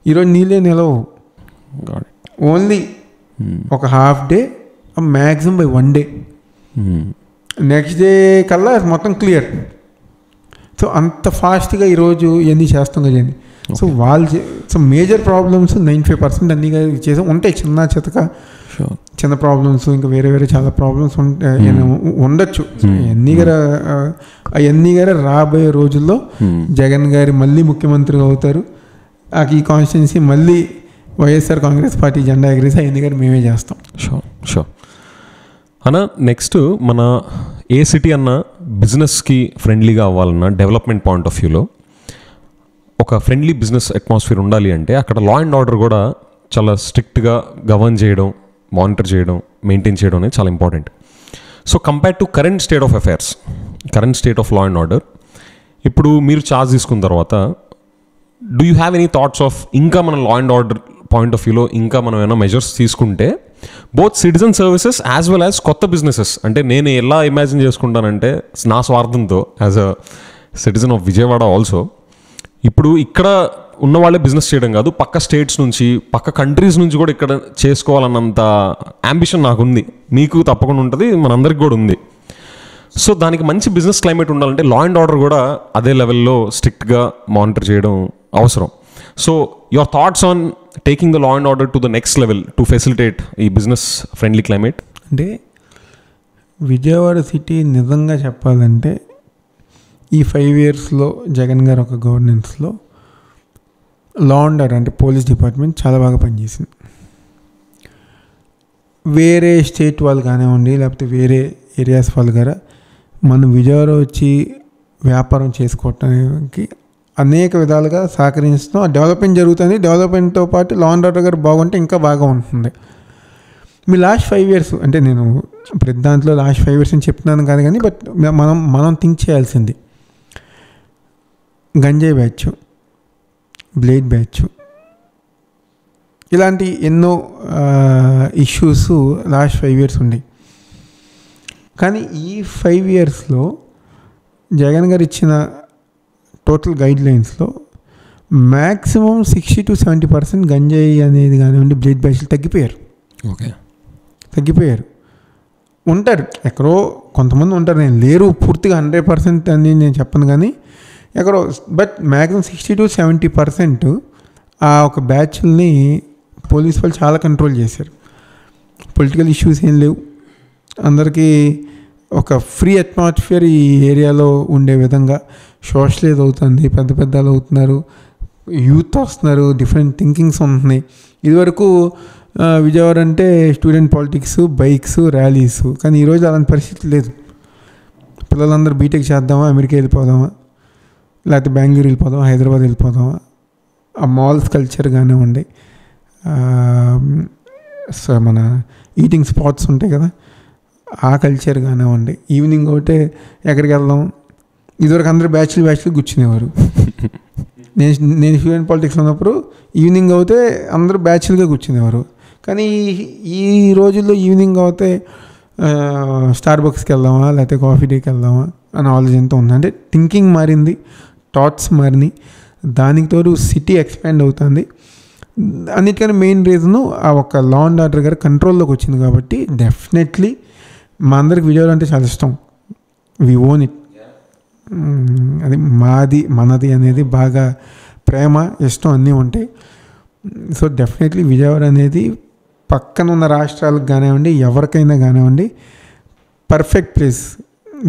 ఈరోజు నీళ్ళే నిలవు, ఓన్లీ ఒక half day, maximum by 1 day. Next day కల్లా మొత్తం క్లియర్. సో అంత ఫాస్ట్గా ఈరోజు ఇవన్నీ చేస్తాం కదండి. సో సో మేజర్ ప్రాబ్లమ్స్ 95% అన్నీ చేసాం. ఉంటాయి చిన్న ప్రాబ్లమ్స్, ఇంకా వేరే చాలా ప్రాబ్లమ్స్ ఉండొచ్చు. అవన్నీ గారు రాబోయే రోజుల్లో జగన్ గారు మళ్ళీ ముఖ్యమంత్రి అవుతారు. ఈ కాన్స్టిట్యున్సీ మళ్ళీ వైఎస్ఆర్ కాంగ్రెస్ పార్టీ జెండా ఎగిరేసి అవన్నీ గారు మేమే చేస్తాం. షూర్ అన్న. నెక్స్ట్, మన ఏ సిటీ అన్న బిజినెస్కి ఫ్రెండ్లీగా అవ్వాలన్నా, డెవలప్మెంట్ పాయింట్ ఆఫ్ వ్యూలో ఒక ఫ్రెండ్లీ బిజినెస్ అట్మాస్ఫియర్ ఉండాలి అంటే అక్కడ లా అండ్ ఆర్డర్ కూడా చాలా స్ట్రిక్ట్గా గవర్న్ చేయడం, మానిటర్ చేయడం, మెయింటైన్ చేయడం అనేది చాలా important. So compare to current state of affairs, current state of law and order, ఇప్పుడు మీరు ఛార్జ్ తీసుకున్న తర్వాత do you have any thoughts of ఇంకా మన law and order point of వ్యూలో ఇంకా మనం ఏమైనా మెజర్స్ తీసుకుంటే both citizen services as well as కొత్త బిజినెసెస్, అంటే నేను ఎలా ఇమాజిన్ చేసుకుంటానంటే నా స్వార్థంతో as a citizen of Vijayawada also, ఇప్పుడు ఇక్కడ ఉన్న వాళ్ళే బిజినెస్ చేయడం కాదు, పక్క స్టేట్స్ నుంచి, పక్క కంట్రీస్ నుంచి కూడా ఇక్కడ చేసుకోవాలన్నంత అంబిషన్ నాకుంది, మీకు తప్పకుండా ఉంటుంది, మనందరికి కూడా ఉంది. సో దానికి మంచి బిజినెస్ క్లైమేట్ ఉండాలంటే లా అండ్ ఆర్డర్ కూడా అదే లెవెల్లో స్ట్రిక్ట్గా మానిటర్ చేయడం అవసరం. So your thoughts on taking the law and order to the next level to facilitate ఈ బిజినెస్ ఫ్రెండ్లీ క్లైమేట్? అంటే విజయవాడ సిటీ నిజంగా చెప్పాలంటే ఈ 5 yearsలో జగన్ గారు ఒక గవర్నెన్స్లో లా అండ్ ఆర్డర్ అంటే పోలీస్ డిపార్ట్మెంట్ చాలా బాగా పనిచేసింది. వేరే స్టేట్ వాళ్ళు కానివ్వండి, లేకపోతే వేరే ఏరియాస్ వాళ్ళు గారా మనం విజయవాడ వచ్చి వ్యాపారం చేసుకోవటానికి అనేక విధాలుగా సహకరిస్తాం. ఆ డెవలప్మెంట్ జరుగుతుంది. డెవలప్మెంట్తో పాటు లా అండ్ ఆర్డర్ గారు బాగుంటే ఇంకా బాగా ఉంటుంది. మీ లాస్ట్ 5 years అంటే నేను ప్రతి దాంట్లో లాస్ట్ 5 years అని చెప్తున్నాను కాదు, కానీ బట్ మనం థింక్ చేయాల్సింది గంజాయి బ్యాచ్, బ్లేడ్ బ్యాచ్, ఇలాంటి ఎన్నో ఇష్యూస్ లాస్ట్ 5 years ఉన్నాయి. కానీ ఈ 5 yearsలో జగన్ గారు ఇచ్చిన టోటల్ గైడ్ లైన్స్లో మ్యాక్సిమం 60-70% గంజాయి అనేది కానివ్వండి, బ్లడ్ బ్యాచ్లు తగ్గిపోయారు. ఉంటారు ఎక్కడో కొంతమంది ఉంటారు, నేను లేరు పూర్తిగా 100% అని నేను చెప్పను, కానీ ఎక్కడో. బట్ మ్యాక్సిమం 60-70% ఆ ఒక బ్యాచ్ని పోలీస్ వాళ్ళు చాలా కంట్రోల్ చేశారు. పొలిటికల్ ఇష్యూస్ ఏం లేవు, అందరికీ ఒక ఫ్రీ అట్మాస్ఫియర్ ఈ ఏరియాలో ఉండే విధంగా సోషలైజ్ అవుతుంది, పెద్ద పెద్దలు అవుతున్నారు, యూత్ వస్తున్నారు, డిఫరెంట్ థింకింగ్స్ ఉంటున్నాయి. ఇదివరకు విజయవాడ అంటే స్టూడెంట్ పాలిటిక్స్, బైక్స్, ర్యాలీస్, కానీ ఈరోజు అలాంటి పరిస్థితి లేదు. పిల్లలందరూ బీటెక్ చేద్దామా, అమెరికా వెళ్ళిపోదామా, లేకపోతే బెంగళూరు వెళ్ళిపోదామా, హైదరాబాద్ వెళ్ళిపోదామా, ఆ మాల్స్ కల్చర్ కానివ్వండి, మన ఈటింగ్ స్పాట్స్ ఉంటాయి కదా, ఆ కల్చర్ కానివ్వండి, ఈవినింగ్ ఒకటే ఎక్కడికి వెళ్దాం. ఇదివరకు అందరూ బ్యాచ్లు కూర్చునేవారు. నేను స్టూడెంట్ పాలిటిక్స్లో ఉన్నప్పుడు ఈవినింగ్ అవుతే అందరూ బ్యాచ్లుగా కూర్చునేవారు. కానీ ఈ రోజుల్లో ఈవినింగ్ అవుతే స్టార్ బక్స్కి వెళ్దామా, లేకపోతే కాఫీ డేకి వెళ్దామా అని ఆలోచనతో ఉంది. అంటే థింకింగ్ మారింది, థాట్స్ మారినాయి, దానికి తోడు సిటీ ఎక్స్పాండ్ అవుతుంది. అన్నిటికన్నా మెయిన్ రీజను ఆ ఒక లా అండ్ ఆర్డర్ గారు కంట్రోల్లోకి వచ్చింది కాబట్టి డెఫినెట్లీ మా అందరికి విజయవాడ అంటే చాలా ఇష్టం. We own it. అది మాది మనది అనేది బాగా ప్రేమ, ఇష్టం అన్నీ ఉంటాయి. సో డెఫినెట్లీ విజయవాడ అనేది పక్కన ఉన్న రాష్ట్రాలకు కానివ్వండి, ఎవరికైనా కానివ్వండి, పర్ఫెక్ట్ ప్లేస్,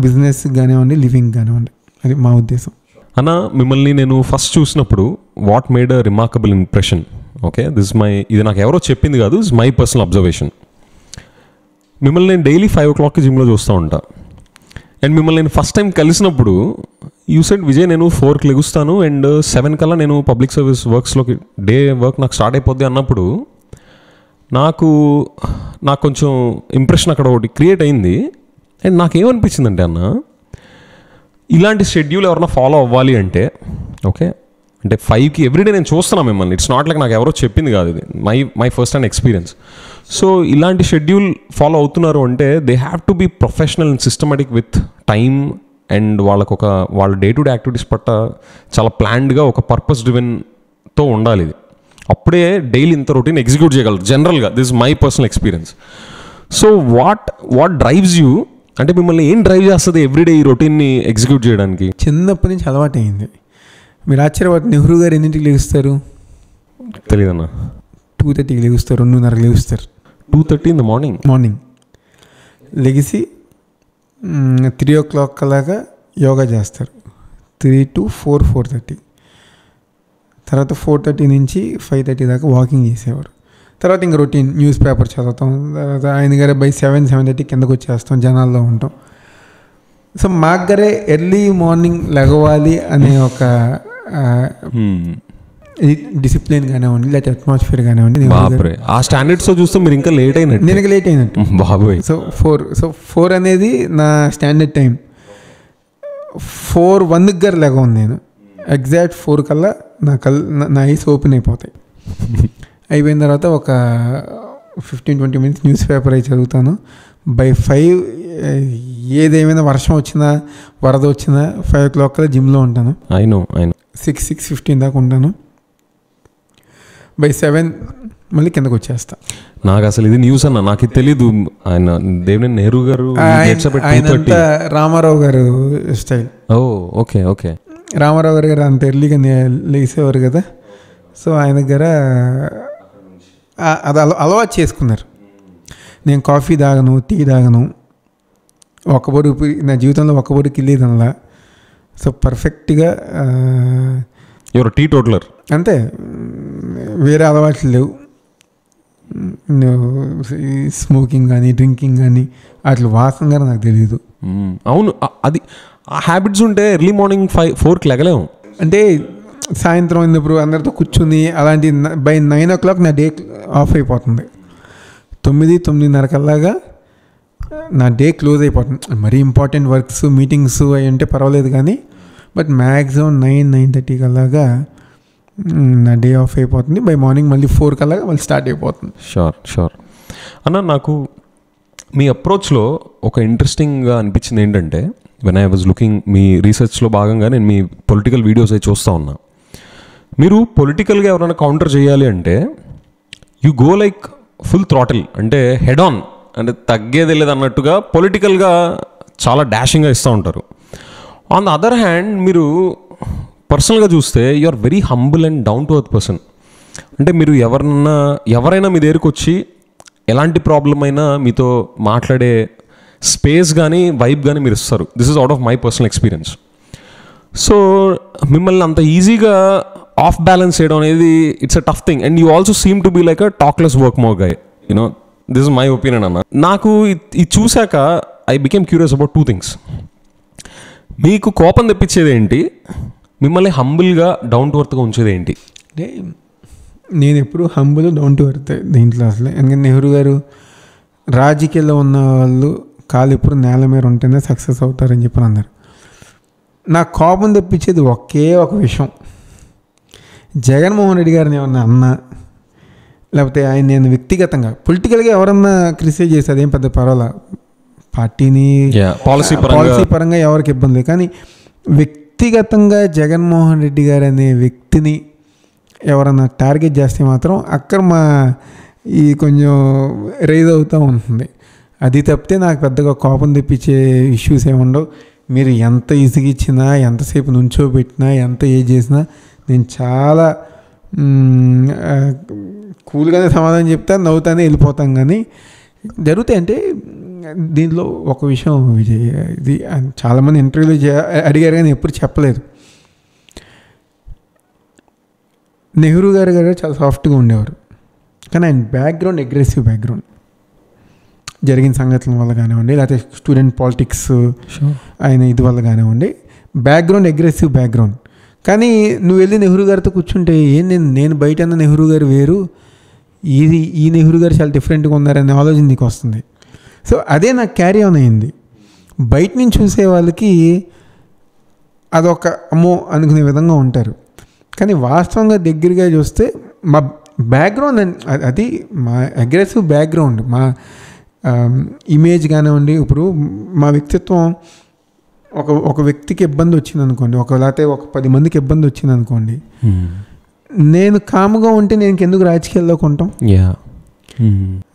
బిజినెస్ కానివ్వండి, లివింగ్ కానివ్వండి. అది మా ఉద్దేశం. అన్న, మిమ్మల్ని నేను ఫస్ట్ చూసినప్పుడు what made a remarkable impression, okay, ఇది నాకు ఎవరో చెప్పింది కాదు, దిస్ మై పర్సనల్ అబ్జర్వేషన్. మిమ్మల్ని నేను డైలీ 5 o'clockకి జిమ్లో చూస్తూ ఉంటా. అండ్ మిమ్మల్ని నేను ఫస్ట్ టైం కలిసినప్పుడు యూ సెడ్, విజయ్ నేను 4కి లెగుస్తాను అండ్ 7 కల్లా నేను పబ్లిక్ సర్వీస్ వర్క్స్లోకి డే వర్క్ నాకు స్టార్ట్ అయిపోద్ది అన్నప్పుడు నాకు కొంచెం ఇంప్రెషన్ అక్కడ ఒకటి క్రియేట్ అయింది. అండ్ నాకేమనిపించిందంటే అన్న, ఇలాంటి షెడ్యూల్ ఎవరన్నా ఫాలో అవ్వాలి అంటే, ఓకే, అంటే 5కి ఎవ్రీడే నేను చూస్తున్నాను మిమ్మల్ని. ఇట్స్ నాట్ లైక్ నాకు ఎవరో చెప్పింది కాదు, ఇది my first hand experience. So ఇలాంటి షెడ్యూల్ ఫాలో అవుతున్నారు అంటే they have to be professional and systematic with time and వాళ్ళ డే టు డే యాక్టివిటీస్ పట్ల చాలా ప్లాన్డ్గా ఒక పర్పస్ డ్రివెన్తో ఉండాలి. ఇది అప్పుడే డైలీ ఇంత రొటీన్ ఎగ్జిక్యూట్ చేయగలరు జనరల్గా. This my personal experience. So what drives you, అంటే మిమ్మల్ని ఏం డ్రైవ్ చేస్తుంది ఎవ్రీడే ఈ రొటీన్ని ఎగ్జిక్యూట్ చేయడానికి? చిన్నప్పటి నుంచి అలవాటు అయింది. మీరు ఆశ్చర్యపోతే నెహ్రూ గారు ఎన్నింటికి లెగుస్తారు? తెలీదన్నా. 2:30కి లెగుస్తారు, 2:30కి లెగుస్తారు. 2:30 in the మార్నింగ్ లెగిసి 3 o'clock అలాగా యోగా చేస్తారు. 3 to 4, 4:30. తర్వాత 4:30 నుంచి 5:30 దాకా వాకింగ్ చేసేవారు. తర్వాత ఇంకా రొటీన్ న్యూస్ పేపర్ చదువుతాం. తర్వాత ఆయన గారే by 7-7:30 కిందకు వచ్చేస్తాం, జనాల్లో ఉంటాం. సో మాకు గారే ఎర్లీ మార్నింగ్ లెగవాలి అనే ఒక డిసిప్లిన్ కానివ్వండి, లేకపోతే అట్మాస్ఫియర్ కానివ్వండి. ఆ స్టాండర్డ్స్తో చూస్తే మీరు ఇంకా లేట్ అయినట్టు. నేను ఇంకా లేట్ అయినట్టు బాబోయ్. సో 4 అనేది నా స్టాండర్డ్ టైం. 4:01కి గారు లెగవను నేను. ఎగ్జాక్ట్ 4 కల్లా నా ఐస్ ఓపెన్ అయిపోతాయి. అయిపోయిన తర్వాత ఒక 15-20 minutes న్యూస్ పేపర్ అయి చదువుతాను. by 5 ఏదేమైనా వర్షం వచ్చినా, వరద వచ్చినా 5 o'clock కల్లా జిమ్లో ఉంటాను. 6-6:15 దాకా ఉంటాను. by 7 మళ్ళీ కిందకు వచ్చేస్తా. నాకు అసలు ఇది న్యూస్ అన్న, నాకు ఇది తెలీదు. ఆయన దేవినేని నెహ్రూ గారు, ఆయన రామారావు గారు స్టైల్. ఓకే. రామారావు గారు అంత ఎర్లీగా లేసేవారు కదా. సో ఆయన దగ్గర అది అలవాటు చేసుకున్నారు. నేను కాఫీ తాగను, టీ తాగను, నా జీవితంలో ఒక్క బొరుకు వెళ్ళేదనలా. సో పర్ఫెక్ట్గా ఎవరు టీ టోటలర్ అంతే, వేరే అలవాట్లు లేవు. స్మోకింగ్ కానీ, డ్రింకింగ్ కానీ, అట్లా వాసన కానీ నాకు తెలియదు. అవును, అది ఆ హ్యాబిట్స్ ఉంటే ఎర్లీ మార్నింగ్ 4కి లెగలేము. అంటే సాయంత్రం అయినప్పుడు అందరితో కూర్చుని అలాంటి by 9 o'clock నా డే ఆఫ్ అయిపోతుంది. 9-9:30 కల్లాగా నా డే క్లోజ్ అయిపోతుంది. మరీ ఇంపార్టెంట్ వర్క్స్, మీటింగ్స్ అవి అంటే పర్వాలేదు కానీ, బట్ మ్యాక్సిమం 9-9:30 కల్లాగా నా డే ఆఫ్ అయిపోతుంది. by మార్నింగ్ మళ్ళీ 4 కల్లాగా మళ్ళీ స్టార్ట్ అయిపోతుంది. షూర్ అన్న, నాకు మీ అప్రోచ్లో ఒక ఇంట్రెస్టింగ్గా అనిపించింది ఏంటంటే, వెన్ ఐ వాజ్ లుకింగ్ మీ రీసెర్చ్లో భాగంగా నేను మీ పొలిటికల్ వీడియోస్ అవి చూస్తూ ఉన్నా. మీరు పొలిటికల్గా ఎవరైనా కౌంటర్ చేయాలి అంటే you go like full throttle, అంటే హెడ్ ఆన్, అంటే తగ్గేది లేదు అన్నట్టుగా పొలిటికల్గా చాలా డాషింగ్గా ఇస్తూ ఉంటారు. ఆన్ ద అదర్ హ్యాండ్ మీరు పర్సనల్గా చూస్తే you are very humble and down to earth person. అంటే మీరు ఎవరైనా మీ దగ్గరికి వచ్చి ఎలాంటి ప్రాబ్లం అయినా మీతో మాట్లాడే స్పేస్ కానీ వైబ్ కానీ మీరు ఇస్తారు. This is out of my personal experience. So మిమ్మల్ని అంత ఈజీగా ఆఫ్ బ్యాలెన్స్ చేయడం అనేది it's a tough thing. And you also seem to be like a talk less work more guy, you know. This is my opinion అన్న. నాకు ఇది చూశాక I became curious about 2 things. మీకు కోపం తెప్పించేది ఏంటి, మిమ్మల్ని హంబుల్గా డౌన్ టు ఎర్త్గా ఉంచేది ఏంటి? అంటే నేను ఎప్పుడు హంబుల్ డౌన్ టు ఎర్త్ దీంట్లో అసలు. ఎందుకంటే నెహ్రూ గారు రాజకీయాల్లో ఉన్న వాళ్ళు కాలు ఎప్పుడు నేల మీద ఉంటేనే సక్సెస్ అవుతారని చెప్పి అన్నారు. నాకు కోపం తెప్పించేది ఒకే ఒక విషయం, జగన్మోహన్ రెడ్డి గారిని ఏమన్నా అన్నా, లేకపోతే ఆయన నేను వ్యక్తిగతంగా పొలిటికల్గా ఎవరన్నా క్రిటిసైజ్ చేస్తే అదేం పెద్ద పర్వాలా, పార్టీని పాలసీ పరంగా ఎవరికి ఇబ్బంది లేదు. కానీ వ్యక్తిగతంగా జగన్మోహన్ రెడ్డి గారు అనే వ్యక్తిని ఎవరన్నా టార్గెట్ చేస్తే మాత్రం అక్కడ ఈ కొంచెం రైజ్ అవుతూ ఉంటుంది. అది తప్పితే నాకు పెద్దగా కోపం తెప్పించే ఇష్యూస్ ఏముండవు. మీరు ఎంత ఇసిగిచ్చినా, ఎంతసేపు నుంచోబెట్టినా, ఎంత చేసినా నేను చాలా కూల్గానే సమాధానం చెప్తా, నవ్వుతానే వెళ్ళిపోతాం. కానీ జరుగుతాయి. అంటే దీంట్లో ఒక విషయం విజయ్, ఇది చాలామంది ఇంటర్వ్యూలో అడిగారు కానీ ఎప్పుడు చెప్పలేదు. నెహ్రూ గారు చాలా సాఫ్ట్గా ఉండేవారు, కానీ ఆయన బ్యాక్గ్రౌండ్ అగ్రెసివ్ బ్యాక్గ్రౌండ్. జరిగిన సంఘటనల వల్ల కానివ్వండి, లేకపోతే స్టూడెంట్ పాలిటిక్స్ ఆయన ఇది వల్ల కానివ్వండి, బ్యాక్గ్రౌండ్ అగ్రెసివ్ బ్యాక్గ్రౌండ్. కానీ నువ్వు వెళ్ళి నెహ్రూ గారితో కూర్చుంటే నేను బయట అన్న నెహ్రూ గారు వేరు, ఈ నెహ్రూ గారు చాలా డిఫరెంట్గా ఉన్నారనే ఆలోచన నీకు వస్తుంది. సో అదే నాకు క్యారీ ఆన్ అయింది. బయట నుంచి చూసే వాళ్ళకి అదొక అమ్మో అనుకునే విధంగా ఉంటారు. కానీ వాస్తవంగా దగ్గరగా చూస్తే మా బ్యాక్గ్రౌండ్ అది మా అగ్రెసివ్ బ్యాక్గ్రౌండ్, మా ఇమేజ్ కానివ్వండి. ఇప్పుడు మా వ్యక్తిత్వం ఒక వ్యక్తికి ఇబ్బంది వచ్చింది అనుకోండి, లేకపోతే ఒక 10 మందికి ఇబ్బంది వచ్చింది అనుకోండి, నేను కాముగా ఉంటే నేను ఎందుకు రాజకీయాల్లోకి ఉంటాం?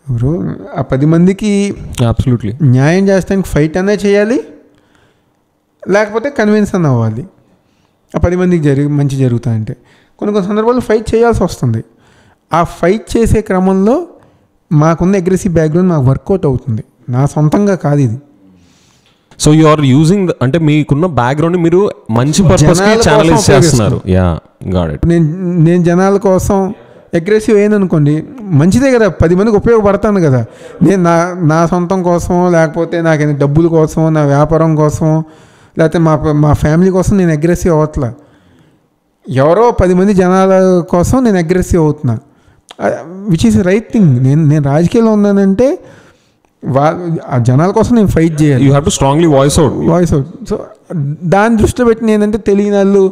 ఇప్పుడు ఆ 10 మందికి అబ్సల్యూట్లీ న్యాయం చేస్తానికి ఫైట్ అనే చేయాలి, లేకపోతే కన్విన్స్ అని అవ్వాలి. ఆ 10 మందికి మంచి జరుగుతాయంటే కొన్ని సందర్భాల్లో ఫైట్ చేయాల్సి వస్తుంది. ఆ ఫైట్ చేసే క్రమంలో మాకున్న అగ్రెసివ్ బ్యాక్గ్రౌండ్ మాకు వర్కౌట్ అవుతుంది. నా సొంతంగా కాదు ఇది. సో యు ఆర్ యూజింగ్, అంటే మీకున్న బ్యాక్గ్రౌండ్ మీరు మంచి పర్పస్కి ఛానలైజ్ చేస్తున్నారు. నేను జనాల కోసం అగ్రెసివ్ అయ్యాననుకోండి, మంచిదే కదా, 10 మందికి ఉపయోగపడతాను కదా. నేను నా సొంతం కోసం, లేకపోతే నాకు డబ్బుల కోసం, నా వ్యాపారం కోసం, లేకపోతే మా ఫ్యామిలీ కోసం నేను అగ్రెసివ్ అవ్వట్లా. ఎవరో 10 మంది జనాల కోసం నేను అగ్రెసివ్ అవుతున్నా, విచ్ ఈస్ రైట్ థింగ్. నేను రాజకీయాల్లో ఉన్నానంటే ఆ జనాల కోసం నేను ఫైట్ చేయాలి. You have to strongly voice out. So దాన్ని దృష్టిలో పెట్టి నేనంటే తెలియని వాళ్ళు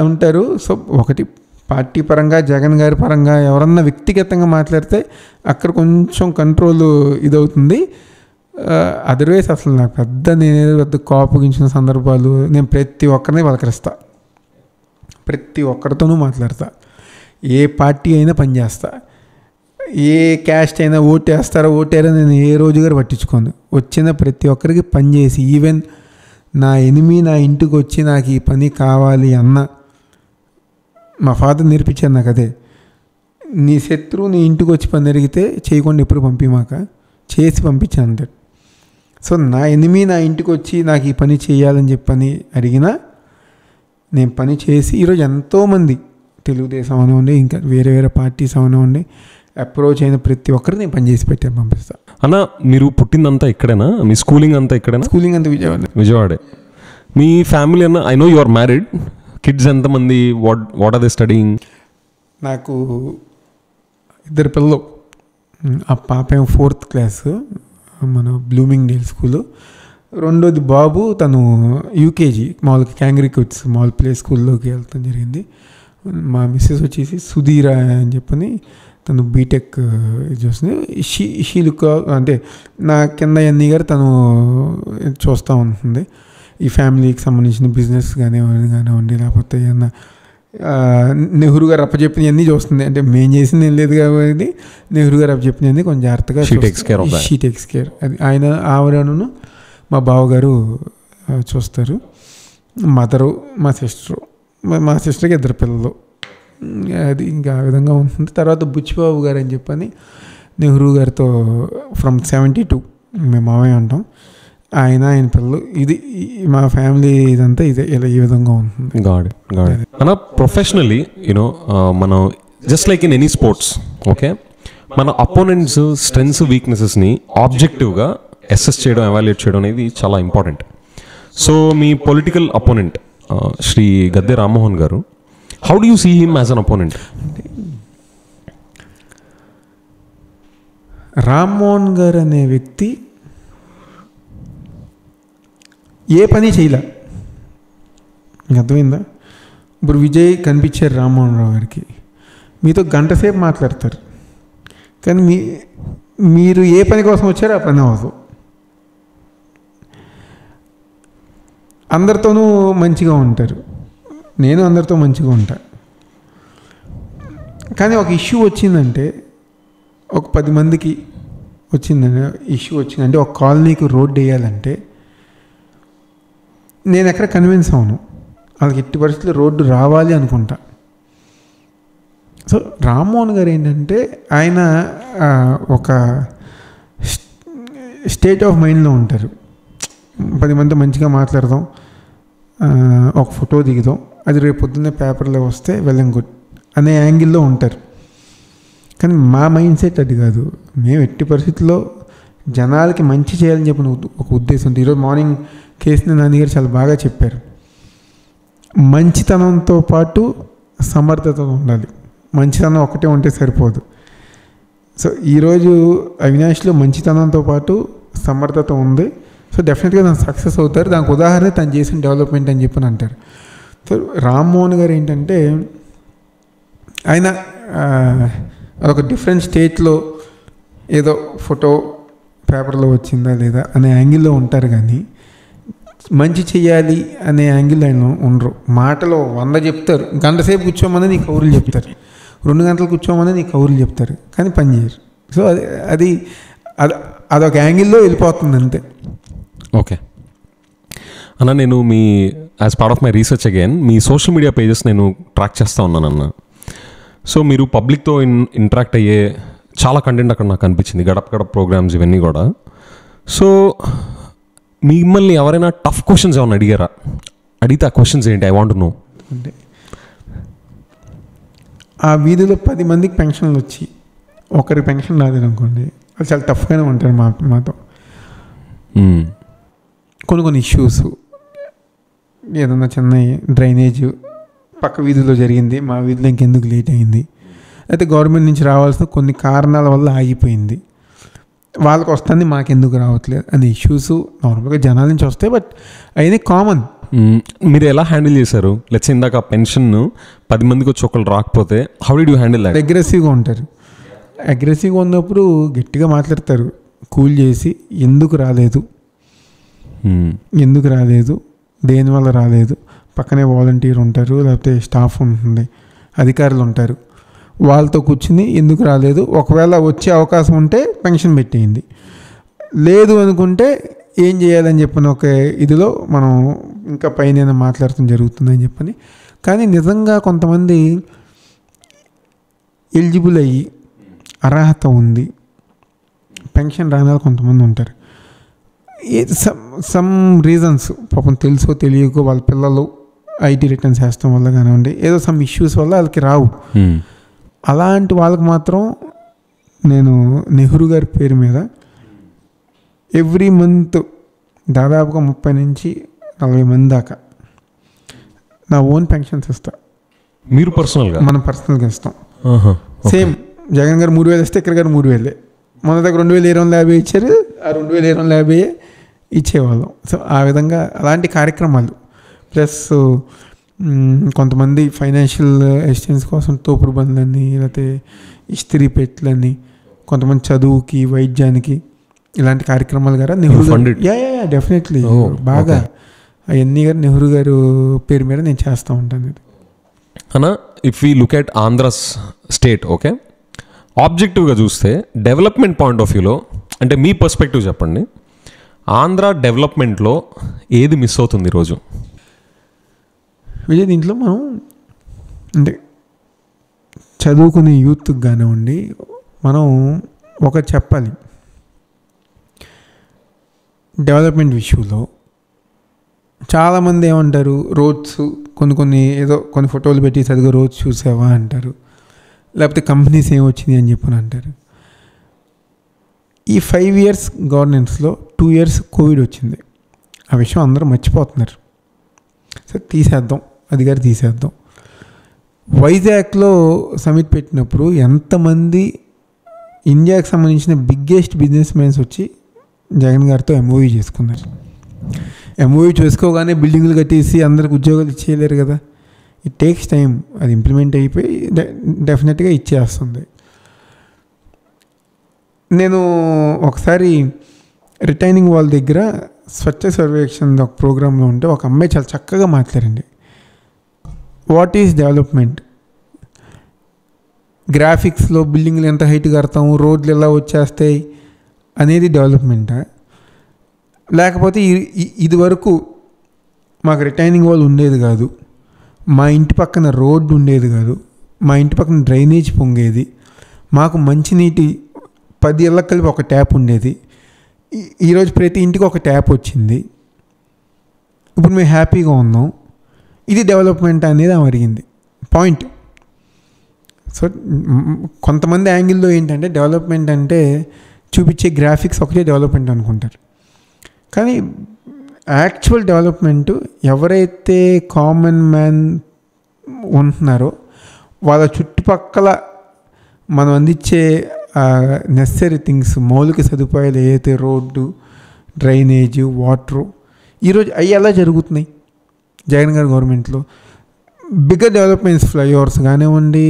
ఉంటారు. సో ఒకటి పార్టీ పరంగా, జగన్ గారి పరంగా ఎవరన్నా వ్యక్తిగతంగా మాట్లాడితే అక్కడ కొంచెం కంట్రోల్ ఇదవుతుంది. అదర్వైజ్ అసలు నాకు పెద్ద కోపగించిన సందర్భాలు, నేను ప్రతి ఒక్కరిని పలకరిస్తా, ప్రతి ఒక్కరితోనూ మాట్లాడతా, ఏ పార్టీ అయినా పనిచేస్తా, ఏ క్యాస్ట్ అయినా ఓటేరా నేను ఏ రోజు గారు పట్టించుకోను. వచ్చిన ప్రతి ఒక్కరికి పనిచేసి, ఈవెన్ నా ఎనిమి నా ఇంటికి వచ్చి నాకు ఈ పని కావాలి అన్న, మా ఫాదర్ నేర్పించారు నాకు అదే, నీ శత్రువు నీ ఇంటికి వచ్చి పని జరిగితే చేయకుండా ఎప్పుడు పంపిమాక, చేసి పంపించాను అంటాడు. సో నా ఎనిమి నా ఇంటికి వచ్చి నాకు ఈ పని చేయాలని చెప్పని అడిగినా నేను పని చేసి, ఈరోజు ఎంతోమంది తెలుగుదేశం అవనివ్వండి, ఇంకా వేరే పార్టీస్ అవనివ్వండి, అప్రోచ్ అయిన ప్రతి ఒక్కరు నేను పని చేసి పెట్టాను, పంపిస్తాను. అన్న మీరు పుట్టిందంతా ఇక్కడేనా? మీ స్కూలింగ్ అంతా ఇక్కడేనా? స్కూలింగ్ అంతా విజయవాడే. మీ ఫ్యామిలీ అన్న, I know you are married, kids ఎంతమంది? What are they studying? నాకు 2 పిల్లలు. ఆ పాప ఏమో 4th క్లాస్ మన బ్లూమింగ్ డేల్ స్కూలు, రెండోది బాబు తను యూకేజీ మామూలుగా క్యాంగ్రికిడ్స్ మామూలు ప్లే స్కూల్లోకి వెళ్తాం జరిగింది. మా మిస్సెస్ వచ్చేసి సుధీర అని చెప్పని తను బీటెక్ చూస్తుంది. షీలుక్ అంటే నా కింద ఎన్ని గారు తను చూస్తూ ఉంటుంది. ఈ ఫ్యామిలీకి సంబంధించిన బిజినెస్ కానివ్వండి లేకపోతే ఏమన్నా నెహ్రూ గారు అప్పచెప్పినవన్నీ చూస్తుంది. అంటే మేము చేసింది ఏం లేదు కాబట్టి నెహ్రూ గారు అప్పచెప్పినవన్నీ కొంచెం జాగ్రత్తగా షీ టేక్స్ కేర్. అది ఆయన ఆవిడను మా బావగారు చూస్తారు. మదరు మా సిస్టర్కి 2 పిల్లలు. అది ఇంకా ఆ విధంగా ఉంటుంది. తర్వాత బుచ్చిబాబు గారు అని చెప్పని నెహ్రూ గారితో ఫ్రమ్ 72 మేము మామయ్య ఉంటాం. ఆయన పిల్లలు. ఇది మా ఫ్యామిలీ ఇదంతా ఇలా ఈ విధంగా ఉంటుంది. గాడ్ మన ప్రొఫెషనల్లీ యూనో మనం just like in any sports okay, మన అపోనెంట్స్ స్ట్రెంగ్స్ వీక్నెసెస్ని ఆబ్జెక్టివ్గా అసెస్ చేయడం ఎవాల్యుయేట్ చేయడం అనేది చాలా ఇంపార్టెంట్. సో మీ political opponent Shri Gadde Rammohan garu, how do you see him as an opponent? Rammohan garu అనే వ్యక్తి ఏ పని చేయలే. మీకు అర్థమైందా? ఇప్పుడు విజయ్ కనిపించారు రామ్మోహన్ రావు గారికి, మీతో 1 గంట సేపు మాట్లాడతారు, కానీ మీరు ఏ పని కోసం వచ్చారో ఆ పని అవ్వదు. అందరితోనూ మంచిగా ఉంటారు, నేను అందరితో మంచిగా ఉంటా. కానీ ఒక ఇష్యూ వచ్చిందంటే, ఒక 10 మందికి ఇష్యూ వచ్చిందంటే, ఒక కాలనీకి రోడ్డు వేయాలంటే నేను ఎక్కడ కన్విన్స్ అవును, వాళ్ళకి ఎట్టి పరిస్థితుల్లో రోడ్డు రావాలి అనుకుంటా. సో రామ్మోహన్ గారు ఏంటంటే ఆయన ఒక స్టేట్ ఆఫ్ మైండ్లో ఉంటారు. 10 మంది మంచిగా మాట్లాడదాం, ఒక ఫోటో దిగుదాం, అది రేపు పొద్దున్నే పేపర్లో వస్తే వెల్ అండ్ గుడ్ అనే యాంగిల్లో ఉంటారు. కానీ మా మైండ్ సెట్ అది కాదు. మేము ఎట్టి పరిస్థితుల్లో జనాలకి మంచి చేయాలని చెప్పిన ఒక ఉద్దేశంతో ఈరోజు మార్నింగ్ కేసీఆర్ నాని గారు చాలా బాగా చెప్పారు. మంచితనంతో పాటు సమర్థత ఉండాలి. మంచితనం ఒకటే ఉంటే సరిపోదు. సో ఈరోజు అవినాష్లో మంచితనంతో పాటు సమర్థత ఉంది. సో డెఫినెట్గా తను సక్సెస్ అవుతారు. దానికి ఉదాహరణ తను చేసిన డెవలప్మెంట్ అని చెప్పని అంటారు. సో రామ్మోహన్ గారు ఏంటంటే ఆయన ఒక డిఫరెంట్ స్టేట్లో ఏదో ఫోటో పేపర్లో వచ్చిందా లేదా అనే యాంగిల్లో ఉంటారు, కానీ మంచి చెయ్యాలి అనే యాంగిల్ ఆయన ఉండరు. మాటలో 100 చెప్తారు, 1 గంట సేపు కూర్చోమని నీకు కౌరులు చెప్తారు, 2 గంటలు కూర్చోమని నీకు కౌరులు చెప్తారు, కానీ పని చేయరు. సో అదొక యాంగిల్లో వెళ్ళిపోతుంది అంతే. ఓకే అన్న, నేను me as part of my research again me social media pages నేను ట్రాక్ చేస్తూ ఉన్నాను అన్న. సో మీరు పబ్లిక్తో ఇంటరాక్ట్ అయ్యే చాలా కంటెంట్ అక్కడ నాకు అనిపించింది, గడప గడప ప్రోగ్రామ్స్ ఇవన్నీ కూడా. సో మిమ్మల్ని ఎవరైనా టఫ్ క్వశ్చన్స్ ఏమైనా అడిగారా? అడిగితే ఆ క్వశ్చన్స్ ఏంటి? I want to know. అంటే ఆ వీధిలో 10 మందికి పెన్షన్లు వచ్చి ఒకరికి పెన్షన్ రాలేదు అనుకోండి, అది చాలా టఫ్గానే ఉంటారు మాతో. కొన్ని ఇష్యూస్, ఏదన్నా చిన్న డ్రైనేజ్ పక్క వీధిలో జరిగింది, మా వీధిలో ఇంకెందుకు లేట్ అయింది, అయితే గవర్నమెంట్ నుంచి రావాల్సిన కొన్ని కారణాల వల్ల ఆగిపోయింది, వాళ్ళకి వస్తుంది మాకెందుకు రావట్లేదు అనే ఇష్యూస్ నార్మల్గా జనాల నుంచి వస్తాయి. బట్ అవన్నీ కామన్. మీరు ఎలా హ్యాండిల్ చేశారు? లెట్స్ ఇందాక పెన్షన్ 10 మందికి వచ్చి ఒకళ్ళు రాకపోతే how did you handle that? అగ్రెసివ్గా ఉంటారు. అగ్రెసివ్గా ఉన్నప్పుడు గట్టిగా మాట్లాడతారు, కూల్ చేసి ఎందుకు రాలేదు, దేనివల్ల రాలేదు, పక్కనే వాలంటీర్ ఉంటారు, లేకపోతే స్టాఫ్ ఉంటుంది, అధికారులు ఉంటారు, వాళ్ళతో కూర్చుని ఎందుకు రాలేదు, ఒకవేళ వచ్చే అవకాశం ఉంటే పెన్షన్ పెట్టేయండి, లేదు అనుకుంటే ఏం చేయాలని చెప్పిన ఒక ఇదిలో మనం ఇంకా పైన మాట్లాడటం జరుగుతుందని చెప్పని. కానీ నిజంగా కొంతమంది ఎలిజిబుల్ అయ్యి అర్హత ఉంది పెన్షన్ రాని కొంతమంది ఉంటారు. సమ్ రీజన్స్ పాపం తెలుసో తెలియకో వాళ్ళ పిల్లలు ఐటీ రిటర్న్స్ వేస్తాం వల్ల కానివ్వండి, ఏదో సమ్ ఇష్యూస్ వల్ల వాళ్ళకి రావు. అలాంటి వాళ్ళకి మాత్రం నేను నెహ్రూ గారి పేరు మీద ఎవ్రీ మంత్ దాదాపుగా 30 నుంచి 40 మంది దాకా నా ఓన్ పెన్షన్స్ ఇస్తా. మీరు పర్సనల్గా? మనం పర్సనల్గా ఇస్తాం. సేమ్ జగన్ గారు 3000 ఇస్తే ఇక్కడ గారు 3000. మన దగ్గర 2250 ఇచ్చారు, ఆ 2250 ఇచ్చేవాళ్ళం. సో ఆ విధంగా అలాంటి కార్యక్రమాలు ప్లస్ కొంతమంది ఫైనాన్షియల్ అసిస్టెన్స్ కోసం తోపుడు బండ్లని లేకపోతే ఇస్త్రీ పెట్లని, కొంతమంది చదువుకి, వైద్యానికి, ఇలాంటి కార్యక్రమాలు గారు నెహ్రూ డెఫినెట్లీ బాగా అవన్నీ గారు నెహ్రూ గారు పేరు మీద నేను చేస్తూ ఉంటాను. ఇది అన్న, if we look at Andhra's state, okay, ఆబ్జెక్టివ్గా చూస్తే డెవలప్మెంట్ పాయింట్ ఆఫ్ వ్యూలో, అంటే మీ పర్స్పెక్టివ్ చెప్పండి, ఆంధ్ర డెవలప్మెంట్లో ఏది మిస్ అవుతుంది ఈరోజు? విజయ్, దీంట్లో మనం అంటే చదువుకునే యూత్కి కానివ్వండి, మనం ఒకటి చెప్పాలి. డెవలప్మెంట్ విషయంలో చాలామంది ఏమంటారు, రోడ్స్ కొన్ని ఫోటోలు పెట్టి చదివే రోడ్స్ చూసావా అంటారు, లేకపోతే కంపెనీస్ ఏం వచ్చినాయి అని చెప్పని అంటారు. ఈ 5 years గవర్నెన్స్లో 2 years కోవిడ్ వచ్చింది. ఆ విషయం అందరూ మర్చిపోతున్నారు. సరే తీసేద్దాం, అది గారు తీసేద్దాం. వైజాగ్లో సమిట్ పెట్టినప్పుడు ఎంతమంది ఇండియాకి సంబంధించిన బిగ్గెస్ట్ బిజినెస్ మ్యాన్స్ వచ్చి జగన్ గారితో ఎంఓయూ చేసుకున్నారు. ఎంఓయూ చేసుకోగానే బిల్డింగ్లు కట్టేసి అందరికి ఉద్యోగాలు ఇచ్చేయలేరు కదా. It takes time. అది ఇంప్లిమెంట్ అయిపోయి డెఫినెట్గా ఇచ్చేస్తుంది. నేను ఒకసారి రిటైనింగ్ వాల్ దగ్గర స్వచ్ఛ సర్వేక్షణ ఒక ప్రోగ్రాంలో ఉంటే ఒక అమ్మాయి చాలా చక్కగా మాట్లాడండి. What is development? గ్రాఫిక్స్లో బిల్డింగ్లు ఎంత హైట్ కడతాము, రోడ్లు ఎలా వచ్చేస్తాయి అనేది డెవలప్మెంటా? లేకపోతే ఇది వరకు మాకు రిటైనింగ్ వాల్ ఉండేది కాదు, మా ఇంటి పక్కన రోడ్డు ఉండేది కాదు, మా ఇంటి పక్కన డ్రైనేజ్ పొంగేది, మాకు మంచినీటి 10 ఇళ్ళకి కలిపి ఒక ట్యాప్ ఉండేది, ఈరోజు ప్రతి ఇంటికి ఒక ట్యాప్ వచ్చింది, ఇప్పుడు మేము హ్యాపీగా ఉన్నాం, ఇది డెవలప్మెంట్ అనేది ఆమె అడిగింది పాయింట్. సో కొంతమంది యాంగిల్లో ఏంటంటే డెవలప్మెంట్ అంటే చూపించే గ్రాఫిక్స్ ఒకటే డెవలప్మెంట్ అనుకుంటారు. కానీ యాక్చువల్ డెవలప్మెంట్ ఎవరైతే కామన్ మ్యాన్ ఉంటున్నారో వాళ్ళ చుట్టుపక్కల మనం అందించే నెసరీ థింగ్స్, మౌలిక సదుపాయాలు ఏదైతే రోడ్డు, డ్రైనేజు, వాటరు, ఈరోజు అవి ఎలా జరుగుతున్నాయి జగన్ గారి గవర్నమెంట్లో. బిగ్గర్ డెవలప్మెంట్స్, ఫ్లైఓవర్స్ కానివ్వండి,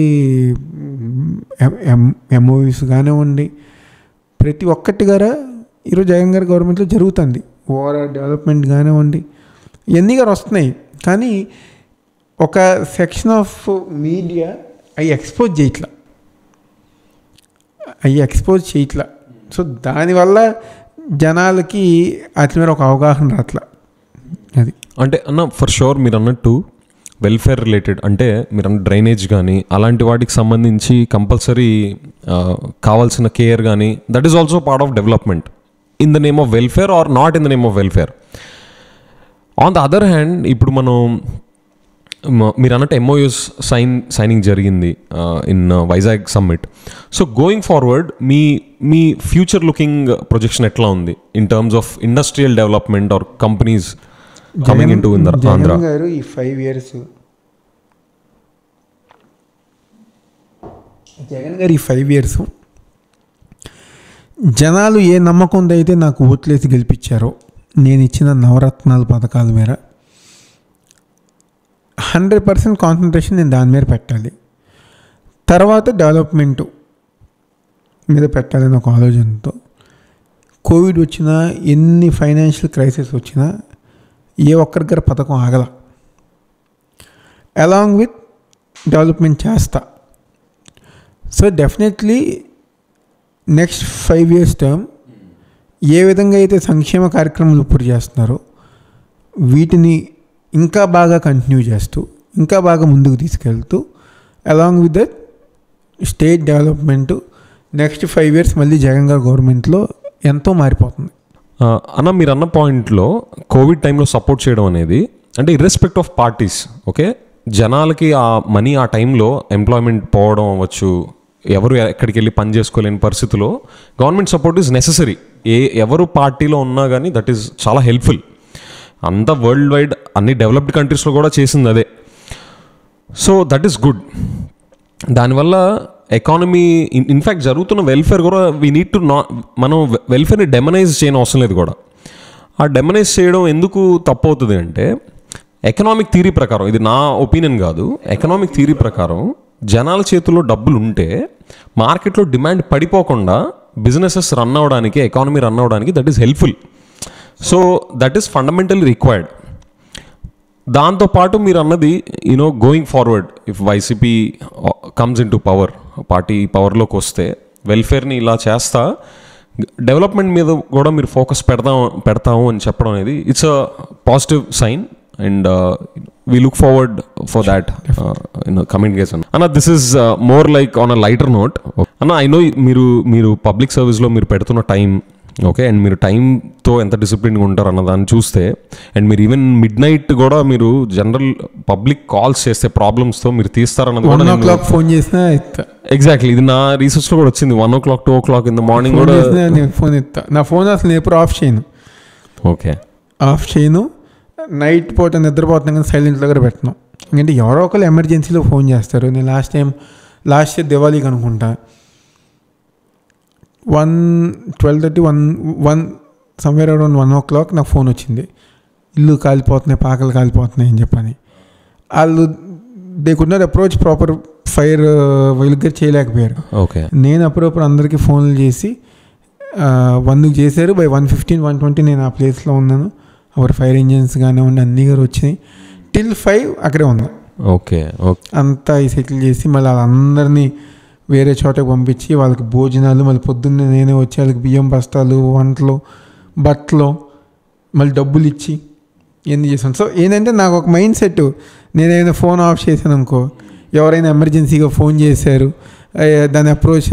ఎంఓయూస్ కానివ్వండి, ప్రతి ఒక్కటి గారా ఈరోజు జగన్ గారి గవర్నమెంట్లో జరుగుతుంది. ఓవరాల్ డెవలప్మెంట్ కానివ్వండి, ఇవన్నీ గారు వస్తున్నాయి. కానీ ఒక సెక్షన్ ఆఫ్ మీడియా అవి ఎక్స్పోజ్ చేయట్లా. సో దానివల్ల జనాలకి వాటి మీద ఒక అవగాహన రాట్లా. అది అంటే అన్న, ఫర్ షూర్ మీరు అన్నట్టు వెల్ఫేర్ రిలేటెడ్, అంటే మీరు అన్న డ్రైనేజ్ కానీ అలాంటి వాటికి సంబంధించి కంపల్సరీ కావాల్సిన కేర్ కానీ, that is also part of development in the name of welfare or not in the name of welfare. On the other hand, ఇప్పుడు మనం మీరు అన్నట్టు ఎంఓయూస్ సైనింగ్ జరిగింది in Vizag summit. So going forward మీ future looking projection ఎట్లా ఉంది in terms of industrial development or companies coming in to Andhra? Garu ఈ 5 years Jagan గారు ఈ 5 years జనాలు ఏ నమ్మకంతో అయితే నాకు ఓట్లేసి గెలిపించారో, నేను ఇచ్చిన నవరత్నాల పథకాల మీద 100% కాన్సన్ట్రేషన్ నేను దాని మీద పెట్టాలి, తర్వాత డెవలప్మెంట్ మీద పెట్టాలని ఒక ఆలోచనతో కోవిడ్ వచ్చినా, ఎన్ని ఫైనాన్షియల్ క్రైసిస్ వచ్చినా ఏ ఒక్కరి గారి పథకం ఆగల. అలాంగ్ విత్ డెవలప్మెంట్ చేస్తా. So definitely next 5 years term ఏ విధంగా అయితే సంక్షేమ కార్యక్రమాలు ఇప్పుడు చేస్తున్నారో వీటిని ఇంకా బాగా కంటిన్యూ చేస్తూ, ఇంకా బాగా ముందుకు తీసుకెళ్తూ, along with that state development next 5 years మళ్ళీ జగన్ గారి గవర్నమెంట్లో ఎంతో మారిపోతుంది. అన్న, మీరు అన్న పాయింట్లో కోవిడ్ టైంలో సపోర్ట్ చేయడం అనేది, అంటే ఇర్రెస్పెక్ట్ ఆఫ్ పార్టీస్, ఓకే, జనాలకి ఆ మనీ ఆ టైంలో ఎంప్లాయ్మెంట్ పోవడం అవ్వచ్చు, ఎవరు ఎక్కడికి వెళ్ళి పని చేసుకోలేని పరిస్థితిలో గవర్నమెంట్ సపోర్ట్ ఈజ్ నెససరీ. ఎవరు పార్టీలో ఉన్నా కానీ దట్ ఈజ్ చాలా హెల్ప్ఫుల్. అంతా వరల్డ్ వైడ్ అన్ని డెవలప్డ్ కంట్రీస్లో కూడా చేసింది అదే. So that is good. దానివల్ల ఎకానమీ, ఇన్ఫ్యాక్ట్ జరుగుతున్న వెల్ఫేర్ కూడా వీ నీడ్ టు మనం వెల్ఫేర్ని డెమనైజ్ చేయని అవసరం లేదు కూడా. ఆ డెమనైజ్ చేయడం ఎందుకు తప్పు అవుతుంది అంటే, ఎకనామిక్ థియరీ ప్రకారం, ఇది నా ఒపీనియన్ కాదు, ఎకనామిక్ థియరీ ప్రకారం జనాల చేతుల్లో డబ్బులు ఉంటే మార్కెట్లో డిమాండ్ పడిపోకుండా బిజినెసెస్ రన్ అవ్వడానికి, ఎకానమీ రన్ అవ్వడానికి that is helpful. So that is fundamentally required. దాంతోపాటు మీరు అన్నది going forward, if YCP comes into power, party పవర్లోకి వస్తే వెల్ఫేర్ని ఇలా చేస్తా డెవలప్మెంట్ మీద కూడా మీరు ఫోకస్ పెడతాము అని చెప్పడం అనేది it's a positive sign. And we look forward for that in the coming days. Anna, this is more like on a lighter note. Anna, I know మీరు పబ్లిక్ సర్వీస్లో మీరు పెడుతున్న టైం, ఓకే, అండ్ మీరు టైంతో ఎంత డిసిప్లిన్గా ఉంటారు అన్న దాన్ని చూస్తే, అండ్ మీరు ఈవెన్ మిడ్ నైట్ కూడా మీరు జనరల్ పబ్లిక్ కాల్స్ చేస్తే ప్రాబ్లమ్స్తో మీరు తీస్తారన్నది కూడా 1 o'clock ఫోన్ చేసినా ఎగ్జాక్ట్లీ ఇది నా రీసెర్చ్లో కూడా వచ్చింది. 1 o'clock 2 o'clock in the morning కూడా నేను ఫోన్ ఎత్తా. నా ఫోన్ అసలు నేను ఎప్పుడు ఆఫ్ చేయను. ఓకే, ఆఫ్ చేయను. నైట్ పూట నిద్రపోతున్నాం కానీ సైలెంట్ దగ్గర పెట్టను. ఎందుకంటే ఎవరో ఒకరు ఎమర్జెన్సీలో ఫోన్ చేస్తారు. నేను లాస్ట్ ఇయర్ దివాళీకి అనుకుంటా 12:30 1 సమ్వేర్ అరౌండ్ 1 o'clock నాకు ఫోన్ వచ్చింది. ఇల్లు కాలిపోతున్నాయి, పాకలు కాలిపోతున్నాయి అని చెప్పని. వాళ్ళు they could not approach proper fire వెలుగురు చేయలేకపోయారు. ఓకే, నేను అప్పుడప్పుడు అందరికీ ఫోన్లు చేసి 1కి చేశారు. బై 1:15 1:20 నేను ఆ ప్లేస్లో ఉన్నాను. అవర్ ఫైర్ ఇంజిన్స్ కానివ్వండి అన్నీ గారు వచ్చినాయి. టిల్ 5 అక్కడే ఉన్నాం. ఓకే, అంతా ఈ సెటిల్ చేసి మళ్ళీ వాళ్ళందరినీ వేరే చోటకి పంపించి వాళ్ళకి భోజనాలు, మళ్ళీ పొద్దున్నే నేనే వచ్చి వాళ్ళకి బియ్యం బస్తాలు, వంటలు, బట్టలు, మళ్ళీ డబ్బులు ఇచ్చి ఎన్ని చేశాను. సో ఏంటంటే నాకు ఒక మైండ్ సెట్, నేనైనా ఫోన్ ఆఫ్ చేశాను అనుకో, ఎవరైనా ఎమర్జెన్సీగా ఫోన్ చేశారు, దాని అప్రోచ్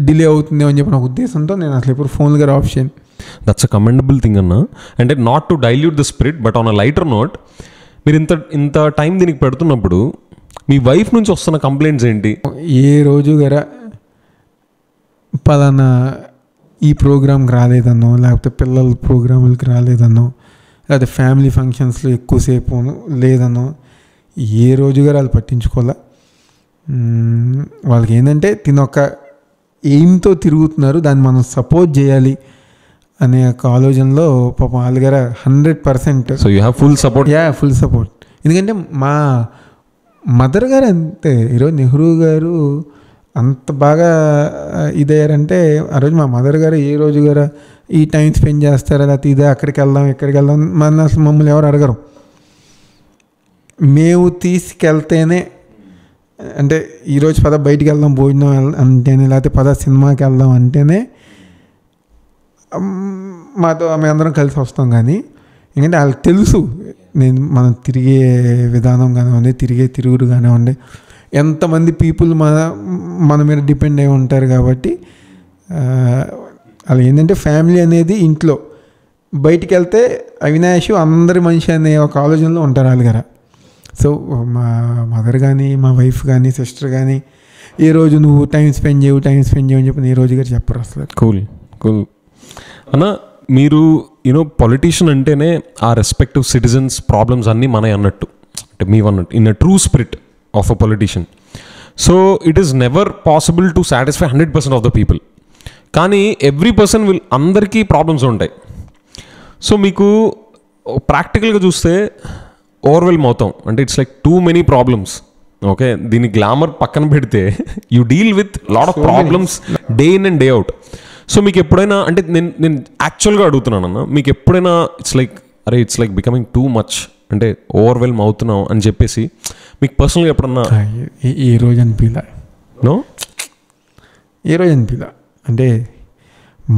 డిలే అవుతుంది అని చెప్పి నాకు ఉద్దేశంతో నేను అసలు ఎప్పుడు ఫోన్లు గారు ఆఫ్ చేయను. దట్స్ అ కమెండబుల్ థింగ్ అన్న. అంటే not to dilute the spirit, but on a lighter note, మీరు ఇంత టైం దీనికి పెడుతున్నప్పుడు మీ వైఫ్ నుంచి వస్తున్న కంప్లైంట్స్ ఏంటి? ఏ రోజు గారా పలానా ఈ ప్రోగ్రామ్కి రాలేదన్నో, లేకపోతే పిల్లల ప్రోగ్రాములకి రాలేదన్నో, లేకపోతే ఫ్యామిలీ ఫంక్షన్స్లో ఎక్కువసేపు లేదన్నో ఏ రోజు గారు వాళ్ళు పట్టించుకోలే. వాళ్ళకి ఏంటంటే తినొక ఎయిమ్తో తిరుగుతున్నారు, దాన్ని మనం సపోర్ట్ చేయాలి అనే ఒక ఆలోచనలో పాపం వాళ్ళగారు 100%. So you have full support? Full support. ఎందుకంటే మా మదర్ గారు అంతే. ఈరోజు నెహ్రూ గారు అంత బాగా ఇదయ్యారంటే, ఆ రోజు మా మదర్ గారు ఏ రోజు గారు ఈ టైం స్పెండ్ చేస్తారా, లేకపోతే ఇదే అక్కడికి వెళ్దాం ఇక్కడికి వెళ్దాం, మన అసలు మమ్మల్ని ఎవరు అడగరు. మేము తీసుకెళ్తేనే, అంటే ఈరోజు పద బయటికి వెళ్దాం భోజనం అంటేనే, లేకపోతే పద సినిమాకి వెళ్దాం అంటేనే మేము అందరం కలిసి వస్తాం. కానీ ఎందుకంటే వాళ్ళకి తెలుసు మనం తిరిగే విధానం కానివ్వండి, తిరుగుడు కానివ్వండి, ఎంతమంది పీపుల్ మన మీద డిపెండ్ అయి ఉంటారు. కాబట్టి అది ఏంటంటే ఫ్యామిలీ అనేది ఇంట్లో, బయటికి వెళ్తే అవినాష్ అందరి మనిషి అనే ఒక ఆలోచనలో ఉంటారు వాళ్ళగారు. సో మా మదర్ కానీ, మా వైఫ్ కానీ, సిస్టర్ కానీ ఏ రోజు నువ్వు టైం స్పెండ్ చేయవు అని చెప్పి ఏ రోజు గారు చెప్పరు అసలు. కూల్ అన్న, మీరు పొలిటీషియన్ అంటేనే ఆ రెస్పెక్టివ్ సిటిజన్స్ ప్రాబ్లమ్స్ అన్నీ మనమే అన్నట్టు, అంటే మీవన్నట్టు in a true spirit of a పొలిటీషియన్. So it is never possible to satisfy 100% of the people. కానీ ఎవ్రీ పర్సన్ అందరికీ ప్రాబ్లమ్స్ ఉంటాయి. సో మీకు ప్రాక్టికల్గా చూస్తే ఓవర్వెల్మ్ అవుతాం. అంటే it's like too many problems. Okay, దీని గ్లామర్ పక్కన పెడితే you deal with lot of problems day in and day out. So మీకు ఎప్పుడైనా, అంటే నేను యాక్చువల్గా అడుగుతున్నాను అన్న, మీకు ఎప్పుడైనా it's like becoming too much, అంటే ఓవర్వెల్మ్ అవుతున్నాం అని చెప్పేసి మీకు పర్సనల్గా ఎప్పుడన్నా ఏ రోజు అనిపించలే? అంటే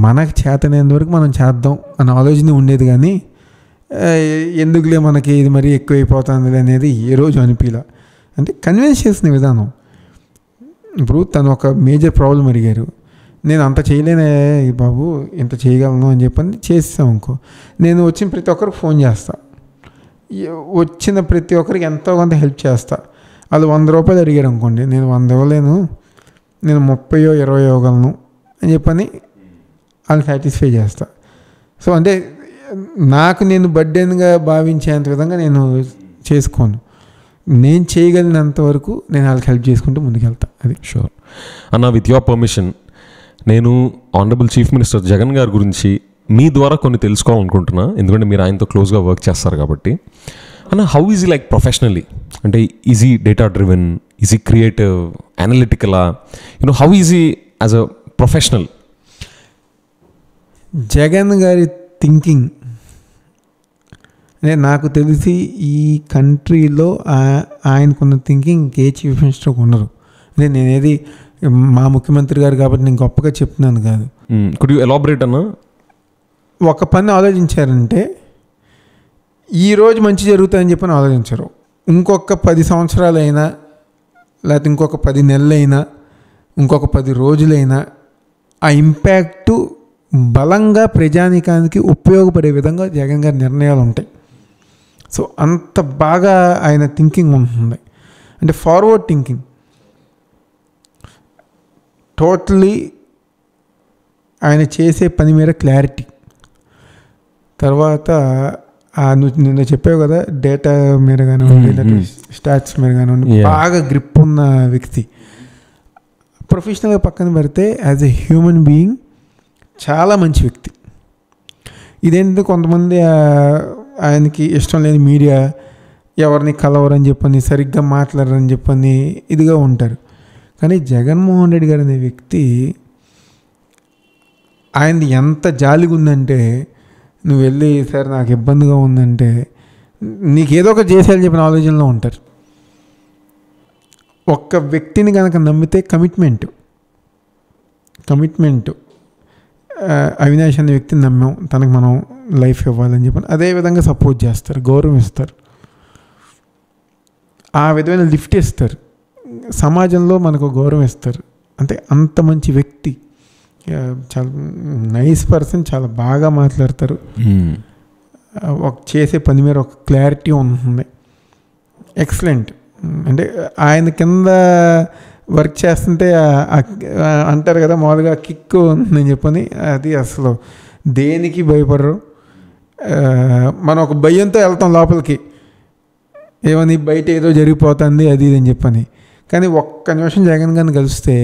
మనకు చేతనైనంత వరకు మనం చేద్దాం అన్న ఆలోచన ఉండేది. కానీ ఎందుకులే మనకి ఇది మరీ ఎక్కువైపోతుంది అనేది ఏ రోజు అనిపించలే. అంటే కన్విన్స్ చేసిన విధానం. ఇప్పుడు తను ఒక మేజర్ ప్రాబ్లం అడిగారు, నేను అంత చేయలేనే బాబు, ఇంత చేయగలను అని చెప్పని చేస్తాం అనుకో. నేను వచ్చిన ప్రతి ఒక్కరికి ఫోన్ చేస్తా, వచ్చిన ప్రతి ఒక్కరికి ఎంతో కొంత హెల్ప్ చేస్తా. వాళ్ళు 100 రూపాయలు అడిగారు అనుకోండి, నేను 100 ఇవ్వలేను, నేను 30 20 ఇవ్వగలను అని చెప్పని వాళ్ళు సాటిస్ఫై చేస్తా. సో అంటే నాకు నేను బర్డెన్గా భావించేంత విధంగా నేను చేసుకోను. నేను చేయగలిగినంత వరకు నేను వాళ్ళకి హెల్ప్ చేసుకుంటూ ముందుకెళ్తా. అది షూర్ అన్న. విత్ యువర్ పర్మిషన్, నేను ఆనరబుల్ చీఫ్ మినిస్టర్ జగన్ గారి గురించి మీ ద్వారా కొన్ని తెలుసుకోవాలనుకుంటున్నా, ఎందుకంటే మీరు ఆయనతో క్లోజ్గా వర్క్ చేస్తారు కాబట్టి. అన్న, హౌ ఈజ్ లైక్ ప్రొఫెషనల్లీ? అంటే ఈజీ డేటా డ్రివెన్, ఈజ్ ఈ క్రియేటివ్, అనలిటికలా, హౌ ఈజ్ ఈ యాజ్ అ ప్రొఫెషనల్? జగన్ గారి థింకింగ్ అంటే నాకు తెలిసి ఈ కంట్రీలో ఆయనకున్న థింకింగ్ ఏ చీఫ్ మినిస్టర్కి ఉండరు. అంటే నేనేది మా ముఖ్యమంత్రి గారు కాబట్టి నేను గొప్పగా చెప్తున్నాను కాదు. కుడ్ యు ఎలాబరేట్ అన్న? ఒక పని ఆలోచించారంటే ఈరోజు మంచి జరుగుతుందని చెప్పని ఆలోచించరు. ఇంకొక 10 సంవత్సరాలైనా, లేకపోతే ఇంకొక 10 నెలలైనా, ఇంకొక 10 రోజులైనా ఆ ఇంపాక్టు బలంగా ప్రజానీకానికి ఉపయోగపడే విధంగా జగన్ గారి నిర్ణయాలు ఉంటాయి. సో అంత బాగా ఆయన థింకింగ్ ఉంటుంది. అంటే ఫార్వర్డ్ థింకింగ్, టోటలీ ఆయన చేసే పని మీద క్లారిటీ. తర్వాత నిన్న చెప్పావు కదా, డేటా మీద కానివ్వండి, స్టాట్స్ మీద కానివ్వండి, బాగా గ్రిప్ ఉన్న వ్యక్తి. ప్రొఫెషనల్గా పక్కన పెడితే యాజ్ ఎ హ్యూమన్ బీయింగ్ చాలా మంచి వ్యక్తి. ఇదేంటి కొంతమంది ఆయనకి ఇష్టం లేని మీడియా ఎవరిని కలవరని చెప్పని, సరిగ్గా మాట్లాడరని చెప్పని ఇదిగా ఉంటారు. కానీ జగన్మోహన్ రెడ్డి గారు అనే వ్యక్తి ఆయనది ఎంత జాలిగా ఉందంటే, నువ్వు వెళ్ళి సార్ నాకు ఇబ్బందిగా ఉందంటే నీకు ఏదో ఒకటి చేసేయాలని చెప్పిన ఆలోచనలో ఉంటారు. ఒక్క వ్యక్తిని కనుక నమ్మితే కమిట్మెంట్ అవినాష్ అనే వ్యక్తిని నమ్మాం, తనకు మనం లైఫ్ ఇవ్వాలని చెప్పి అదేవిధంగా సపోర్ట్ చేస్తారు, గౌరవం ఇస్తారు, ఆ విధమైన లిఫ్ట్ ఇస్తారు, సమాజంలో మనకు గౌరవం ఇస్తారు. అంటే అంత మంచి వ్యక్తి, చాలా నైస్ పర్సన్, చాలా బాగా మాట్లాడతారు. ఒక చేసే పని మీద ఒక క్లారిటీ ఉంటుంది. ఎక్సలెంట్. అంటే ఆయన కింద వర్క్ చేస్తుంటే అంటారు కదా మామూలుగా కిక్ ఉందని చెప్పని, అది అసలు దేనికి భయపడరు. మనం ఒక భయంతో వెళ్తాం లోపలికి, ఏమని బయట ఏదో జరిగిపోతుంది అది ఇది అని చెప్పని. కానీ ఒక్క నిమిషం జగన్ గారిని కలిస్తే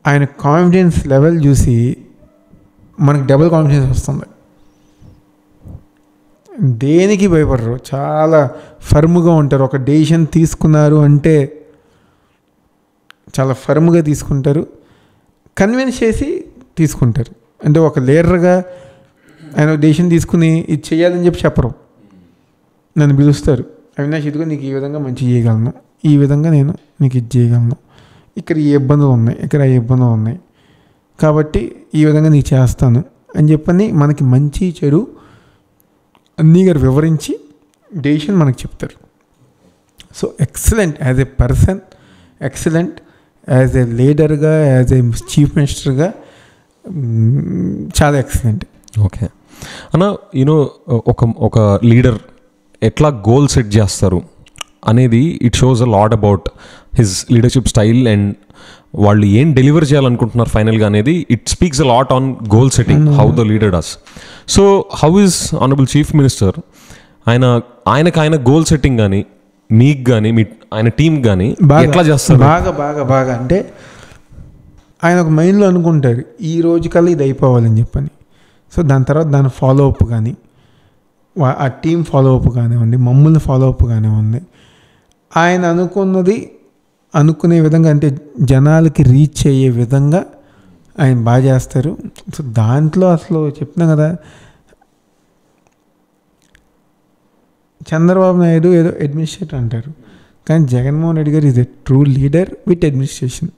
ఆయన కాన్ఫిడెన్స్ లెవెల్ చూసి మనకి డబుల్ కాన్ఫిడెన్స్ వస్తుంది. దేనికి భయపడరు, చాలా ఫర్మ్గా ఉంటారు. ఒక డెసిషన్ తీసుకున్నారు అంటే చాలా ఫర్మ్గా తీసుకుంటారు, కన్విన్స్ చేసి తీసుకుంటారు. అంటే ఒక లీడర్గా ఆయన డెసిషన్ తీసుకుని ఇది చేయాలని చెప్పి చెప్పరు, నన్ను పిలుస్తారు, అవినాష్ ఇదిగో నీకు ఈ విధంగా మంచి చేయగలను, ఈ విధంగా నేను నీకు ఇది చేయగలను, ఇక్కడ ఈ ఇబ్బందులు ఉన్నాయి, ఇక్కడ ఈ ఇబ్బందులు ఉన్నాయి, కాబట్టి ఈ విధంగా నీకు చేస్తాను అని చెప్పని మనకి మంచి చెడు అన్నీ గారు వివరించి డెసిషన్ మనకు చెప్తారు. So excellent as a person, excellent as a లీడర్గా, యాజ్ ఏ చీఫ్ మినిస్టర్గా చాలా ఎక్సలెంట్. ఓకే అన్న, ఒక లీడర్ ఎట్లా గోల్ సెట్ చేస్తారు అనేది it shows a lot about his leadership style and వాళ్ళు ఏం డెలివర్ చేయాలనుకుంటున్నారు ఫైనల్గా అనేది it speaks a lot on goal setting, how the leader does. So how is honourable chief minister ఆయన గోల్ సెట్టింగ్ కానీ మీకు కానీ ఆయన టీం కానీ ఎట్లా చేస్తారు? బాగా బాగా బాగా అంటే ఆయన ఒక మైండ్లో అనుకుంటారు ఈ రోజు కల్లా ఇది అయిపోవాలని చెప్పని. సో దాని తర్వాత దాని ఫాలో అప్ కానీ, ఆ టీం ఫాలో అప్ కానివ్వండి, మమ్మల్ని ఫాలో అప్ కానివ్వండి, ఆయన అనుకునే విధంగా, అంటే జనాలకి రీచ్ అయ్యే విధంగా ఆయన బాగా చేస్తారు. సో దాంట్లో అసలు చెప్తున్నా కదా, చంద్రబాబు నాయుడు ఏదో అడ్మినిస్ట్రేటర్ అంటారు, కానీ జగన్మోహన్ రెడ్డి గారు is a true leader with administration.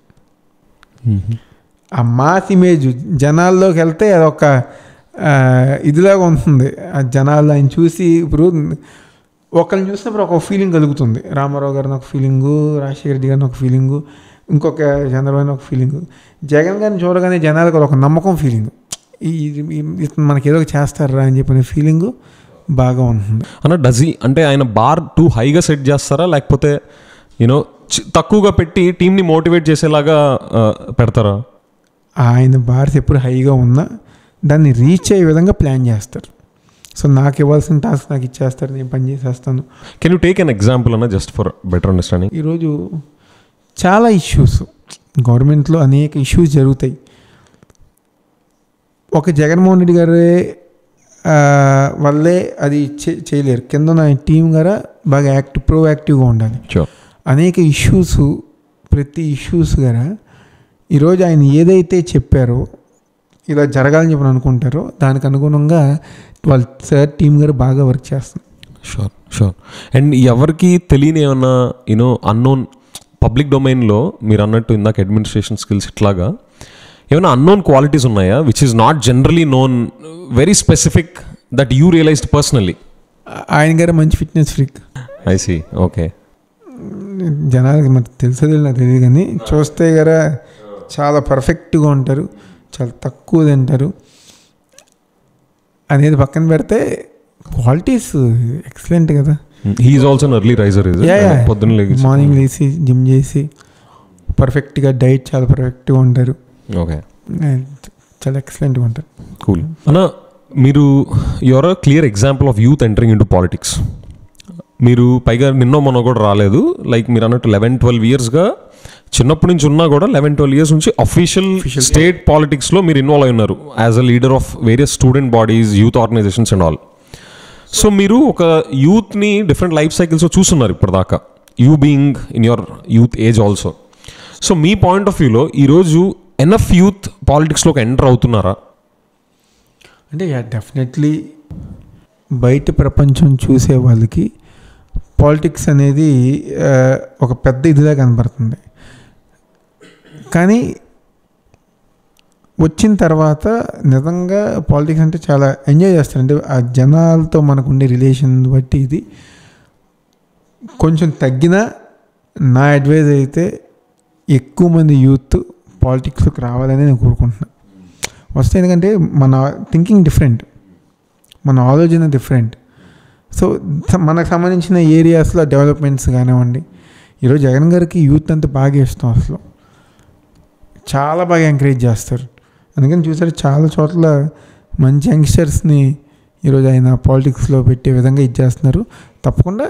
ఆ మాస్ ఇమేజ్ జనాల్లోకి వెళ్తే అదొక ఇదిలాగా ఉంటుంది. ఆ జనాలు ఆయన చూసి, ఇప్పుడు ఒకరిని చూసినప్పుడు ఒక ఫీలింగ్ కలుగుతుంది. రామారావు గారిని ఒక ఫీలింగు, రాజశేఖర రెడ్డి గారిని ఒక ఫీలింగు, ఇంకొక చంద్రబాబు ఒక ఫీలింగు. జగన్ గారిని చూడగానే జనాలకు ఒక నమ్మకం ఫీలింగ్, మనకి ఏదో చేస్తారా అని చెప్పిన ఫీలింగు బాగా ఉంటుంది. అంటే ఆయన బార్ టూ హైగా సెట్ చేస్తారా, లేకపోతే తక్కువగా పెట్టి టీంని మోటివేట్ చేసేలాగా పెడతారా? ఆయన బార్స్ ఎప్పుడు హైగా ఉన్నా దాన్ని రీచ్ అయ్యే విధంగా ప్లాన్ చేస్తారు. సో నాకు ఇవ్వాల్సిన టాస్క్ నాకు ఇచ్చేస్తారు, నేను పని చేసేస్తాను. Can you take an example అన్న జస్ట్ ఫర్ బెటర్ అండర్స్టాండింగ్? ఈరోజు చాలా ఇష్యూస్ గవర్నమెంట్లో అనేక ఇష్యూస్ జరుగుతాయి. ఒక జగన్మోహన్ రెడ్డి గారే వల్లే అది చేయలేరు. కింద నా టీం గారా బాగా ప్రోయాక్టివ్గా ఉండాలి. అనేక ఇష్యూస్, ప్రతి ఇష్యూస్ గారా ఈరోజు ఆయన ఏదైతే చెప్పారో ఇలా జరగాలని చెప్పి అనుకుంటారో దానికి అనుగుణంగా వాళ్ళ సార్ టీం గారు బాగా వర్క్ చేస్తారు. షూర్. అండ్ ఎవరికి తెలియని ఏమన్నా అన్నోన్ పబ్లిక్ డొమైన్లో మీరు అన్నట్టు ఇందాక అడ్మినిస్ట్రేషన్ స్కిల్స్ ఇట్లాగా ఏమైనా అన్నోన్ క్వాలిటీస్ ఉన్నాయా which is not generally known, very specific that you realized personally? ఆయన గారు మంచి fitness freak. I see. Okay. జనాలకి మరి తెలుసది నాకు తెలియదు కానీ చూస్తే గారా చాలా పర్ఫెక్ట్గా ఉంటారు, చాలా తక్కువ తింటారు అనేది పక్కన పెడితే క్వాలిటీస్ ఎక్సలెంట్ కదా. He is also an early riser. పొద్దున్న మార్నింగ్ లేచి జిమ్ చేసి పర్ఫెక్ట్గా డైట్ చాలా పర్ఫెక్ట్గా ఉంటారు. ఓకే. చాలా ఎక్సలెంట్గా ఉంటారు. కూల్ అన్న. మీరు your a clear example of youth entering into politics. మీరు పైగా నిన్నో మొన్న కూడా రాలేదు, లైక్ మీరు అన్నట్టు 11-12 ఇయర్స్గా చిన్నప్పటి నుంచి ఉన్నా కూడా 11-12 ఇయర్స్ నుంచి అఫీషియల్ స్టేట్ పాలిటిక్స్లో మీరు ఇన్వాల్వ్ అయి ఉన్నారు as a leader of various student bodies, youth organizations and all. So మీరు ఒక యూత్ని డిఫరెంట్ లైఫ్ సైకిల్స్లో చూస్తున్నారు ఇప్పటిదాకా, you being in your youth age also. So మీ పాయింట్ ఆఫ్ వ్యూలో ఈరోజు ఎనఫ్ యూత్ పాలిటిక్స్లోకి ఎంటర్ అవుతున్నారా? అంటే డెఫినెట్లీ బయట ప్రపంచం చూసే వాళ్ళకి పాలిటిక్స్ అనేది ఒక పెద్ద ఇదిగా కనబడుతుంది. కానీ వచ్చిన తర్వాత నిజంగా పాలిటిక్స్ అంటే చాలా ఎంజాయ్ చేస్తారు. అంటే ఆ జనాలతో మనకు ఉండే రిలేషన్ బట్టి ఇది కొంచెం తగ్గినా నా అడ్వైజ్ అయితే ఎక్కువ మంది యూత్ పాలిటిక్స్లోకి రావాలని నేను కోరుకుంటున్నాను. వస్తే ఎందుకంటే మన థింకింగ్ డిఫరెంట్, మన ఆలోచన డిఫరెంట్. సో మనకు సంబంధించిన ఏరియాస్లో డెవలప్మెంట్స్ కానివ్వండి, ఈరోజు జగన్ గారికి యూత్ అంతా బాగా ఇష్టం, అసలు చాలా బాగా ఎంకరేజ్ చేస్తారు. అందుకని చూసారు చాలా చోట్ల మంచి యంగ్స్టర్స్ని ఈరోజు ఆయన పాలిటిక్స్లో పెట్టే విధంగా ఇచ్చేస్తున్నారు. తప్పకుండా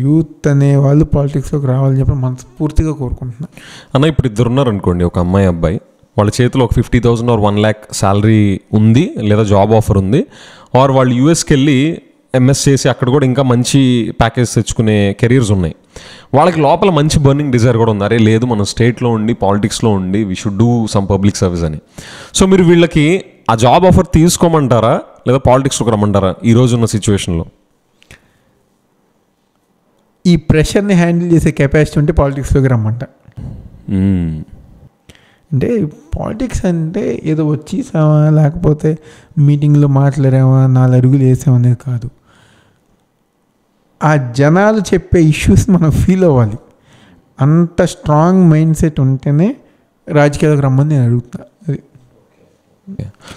యూత్ అనే వాళ్ళు పాలిటిక్స్లోకి రావాలని చెప్పి మనస్ఫూర్తిగా కోరుకుంటున్నాను. అన్న, ఇప్పుడు ఇద్దరు ఉన్నారు అనుకోండి, ఒక అమ్మాయి అబ్బాయి, వాళ్ళ చేతిలో ఒక 50,000 or 1 lakh శాలరీ ఉంది, లేదా జాబ్ ఆఫర్ ఉంది, ఆర్ వాళ్ళు యూఎస్కి వెళ్ళి ఎంఎస్ చేసి అక్కడ కూడా ఇంకా మంచి ప్యాకేజ్ తెచ్చుకునే కెరీర్స్ ఉన్నాయి. వాళ్ళకి లోపల మంచి బర్నింగ్ డిజైర్ కూడా ఉంది, అరే లేదు మనం స్టేట్లో ఉండి పాలిటిక్స్లో ఉండి we should do some public service అని. సో మీరు వీళ్ళకి ఆ జాబ్ ఆఫర్ తీసుకోమంటారా లేదా పాలిటిక్స్లోకి రమ్మంటారా ఈ రోజున్న సిచ్యువేషన్లో? ఈ ప్రెషర్ని హ్యాండిల్ చేసే కెపాసిటీ ఉంటే పాలిటిక్స్లోకి రమ్మంట. అంటే పాలిటిక్స్ అంటే ఏదో వచ్చేసామా లేకపోతే మీటింగ్లో మాట్లాడామా 4 అడుగులు వేసామనేది కాదు. ఆ జనాలు చెప్పే ఇష్యూస్ మనం ఫీల్ అవ్వాలి. అంత స్ట్రాంగ్ మైండ్ సెట్ ఉంటేనే రాజకీయాలకు రమ్మని నేను అడుగుతున్నా. అది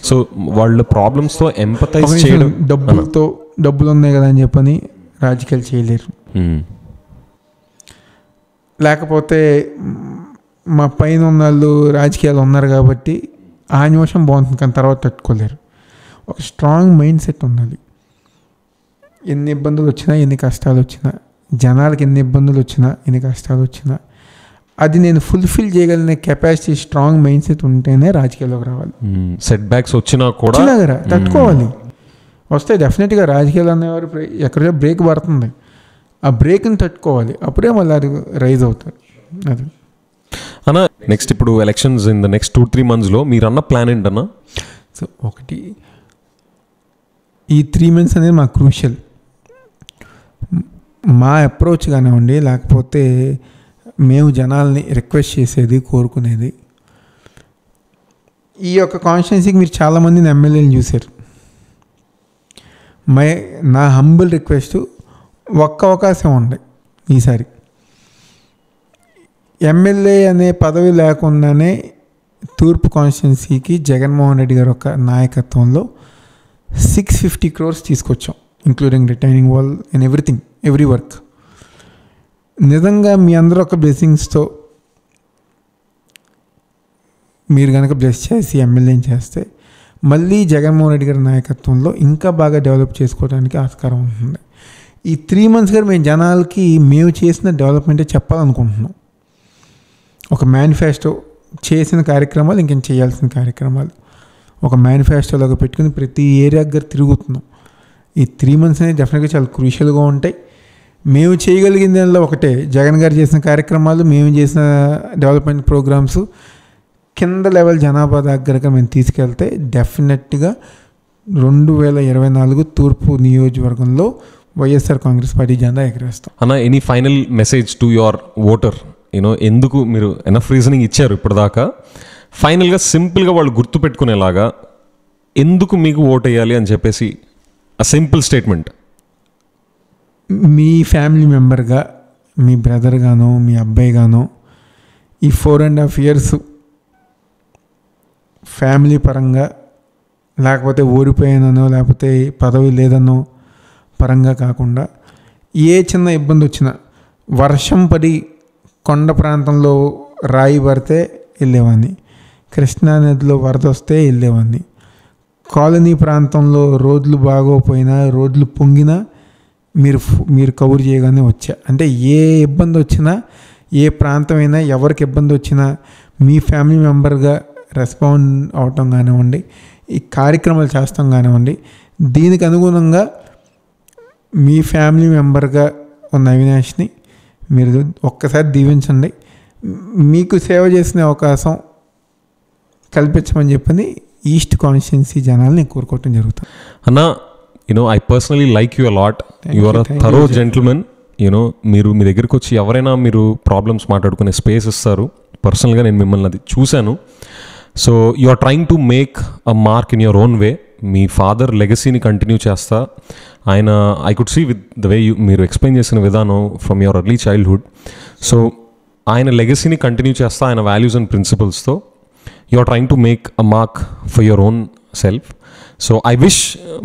సో వాళ్ళ ప్రాబ్లమ్స్తో ఎంపథైజ్ చేయడం, డబ్బులు ఉన్నాయి కదా అని చెప్పని రాజకీయాలు చేయలేరు. లేకపోతే మా పైన ఉన్న వాళ్ళు రాజకీయాలు ఉన్నారు కాబట్టి ఆ నిమిషం బాగుంటుంది కానీ తర్వాత తట్టుకోలేరు. ఒక స్ట్రాంగ్ మైండ్ సెట్ ఉండాలి. ఎన్ని ఇబ్బందులు వచ్చినా, ఎన్ని కష్టాలు వచ్చినా, జనాలకి ఎన్ని ఇబ్బందులు వచ్చినా, ఎన్ని కష్టాలు వచ్చినా అది నేను ఫుల్ఫిల్ చేయగలిగిన కెపాసిటీ, స్ట్రాంగ్ మైండ్ సెట్ ఉంటేనే రాజకీయాల్లోకి రావాలి. సెట్ బ్యాక్స్ వచ్చినా కూడా తట్టుకోవాలి. వస్తే డెఫినెట్గా రాజకీయాలు అనేవారు ఎక్కడో బ్రేక్ పడుతుంది, ఆ బ్రేక్ని తట్టుకోవాలి, అప్పుడే మళ్ళీ అది రైజ్ అవుతారు. అది అన్న. నెక్స్ట్ ఇప్పుడు ఎలక్షన్స్ ఇన్ ద నెక్స్ట్ 2-3 monthsలో మీరు అన్న ప్లాన్ ఏంటన్నా? సో ఒకటి, ఈ 3 months అనేది మాకు క్రూషియల్. మా అప్రోచ్ కానివ్వండి, లేకపోతే మేము జనాల్ని రిక్వెస్ట్ చేసేది, కోరుకునేది, ఈ యొక్క కాన్స్టిట్యున్సీకి మీరు చాలామందిని ఎమ్మెల్యేలు చూశారు. నా హంబుల్ రిక్వెస్ట్, ఒక్క అవకాశం ఉంది ఈసారి. ఎమ్మెల్యే అనే పదవి లేకుండానే తూర్పు కాన్స్టిట్యున్సీకి జగన్మోహన్ రెడ్డి గారు ఒక నాయకత్వంలో 650 crores తీసుకొచ్చాం, including retaining wall and everything, every work. నిజంగా మీ అందరూ ఒక బ్లెస్సింగ్స్తో మీరు కనుక బ్లెస్ చేసి ఎమ్మెల్యేని చేస్తే మళ్ళీ జగన్మోహన్ రెడ్డి గారి నాయకత్వంలో ఇంకా బాగా డెవలప్ చేసుకోవడానికి ఆస్కారం ఉంటుంది. ఈ 3 months గారు మేము జనాలకి మేము చేసిన డెవలప్మెంటే చెప్పాలనుకుంటున్నాం. ఒక మేనిఫెస్టో, చేసిన కార్యక్రమాలు, ఇంకేం చేయాల్సిన కార్యక్రమాలు ఒక మేనిఫెస్టోలాగా పెట్టుకుని ప్రతి ఏరియా దగ్గర తిరుగుతున్నాం. ఈ 3 months అనేది డెఫినెట్గా చాలా క్రూషియల్గా ఉంటాయి. మేము చేయగలిగిన దానిలో ఒకటే, జగన్ గారు చేసిన కార్యక్రమాలు, మేము చేసిన డెవలప్మెంట్ ప్రోగ్రామ్స్ కింద లెవెల్ జనాభా దగ్గరగా మేము తీసుకెళ్తే డెఫినెట్గా 2024 తూర్పు నియోజకవర్గంలో వైఎస్ఆర్ కాంగ్రెస్ పార్టీ జెండా ఎగరేస్తాం. అన్న, any final message to your voter? ఎందుకు మీరు ఎనఫ్ రీజనింగ్ ఇచ్చారు ఇప్పటిదాకా, ఫైనల్గా సింపుల్గా వాళ్ళు గుర్తుపెట్టుకునేలాగా ఎందుకు మీకు ఓట్ వేయాలి అని చెప్పేసి ఆ సింపుల్ స్టేట్మెంట్. మీ ఫ్యామిలీ మెంబర్గా, మీ బ్రదర్ గానో, మీ అబ్బాయి గానో ఈ 4.5 years ఫ్యామిలీ పరంగా, లేకపోతే ఓడిపోయానో, లేకపోతే పదవి లేదనో పరంగా కాకుండా, ఏ చిన్న ఇబ్బంది వచ్చినా, వర్షం పడి కొండ ప్రాంతంలో రాయి పడితే వెళ్ళేవాడిని, కృష్ణానదిలో వరద వస్తే వెళ్ళేవాడిని, కాలనీ ప్రాంతంలో రోడ్లు బాగోపోయినా, రోడ్లు పొంగినా మీరు కవర్ చేయగానే వచ్చా. అంటే ఏ ఇబ్బంది వచ్చినా, ఏ ప్రాంతమైనా, ఎవరికి ఇబ్బంది వచ్చినా మీ ఫ్యామిలీ మెంబర్గా రెస్పాండ్ అవటం కానివ్వండి, ఈ కార్యక్రమాలు చేస్తాం కానివ్వండి, దీనికి అనుగుణంగా మీ ఫ్యామిలీ మెంబర్గా ఉన్న అవినాష్ని మీరు ఒక్కసారి దీవించండి. మీకు సేవ చేసిన అవకాశం కల్పించమని చెప్పని ఈస్ట్ కాన్స్టిట్యున్సీ జనాల్ని కోరుకోవటం జరుగుతుంది. అన్న, I personally like you a lot. You are a thorough gentleman. మీరు మీ దగ్గరికి వచ్చి ఎవరైనా మీరు ప్రాబ్లమ్స్ మాట్లాడుకునే స్పేస్ ఇస్తారు. పర్సనల్గా నేను మిమ్మల్ని అది చూశాను. So you are trying to make a mark in your own way. మీ ఫాదర్ లెగసీని కంటిన్యూ చేస్తా. ఆయన I could see with the way మీరు ఎక్స్ప్లెయిన్ చేసిన విధానం from your early childhood. So ఆయన లెగసీని కంటిన్యూ చేస్తా, ఆయన వాల్యూస్ అండ్ ప్రిన్సిపల్స్తో you are trying to make a mark for your own self. So I wish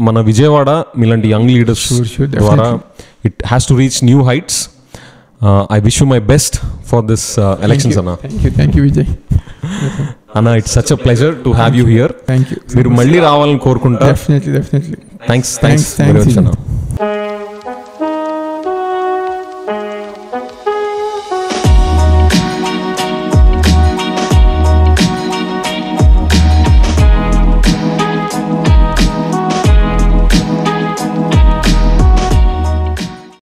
మన విజయవాడ మీలాంటి యంగ్ లీడర్స్ ద్వారా it has to reach new heights. I wish you my best for this elections అన్న. Thank you Vijay అన్న, it's such a pleasure to have you here. Thank you. మీరు మళ్ళీ రావాలని కోరుకుంటా. Definitely. Thanks very much అన్న.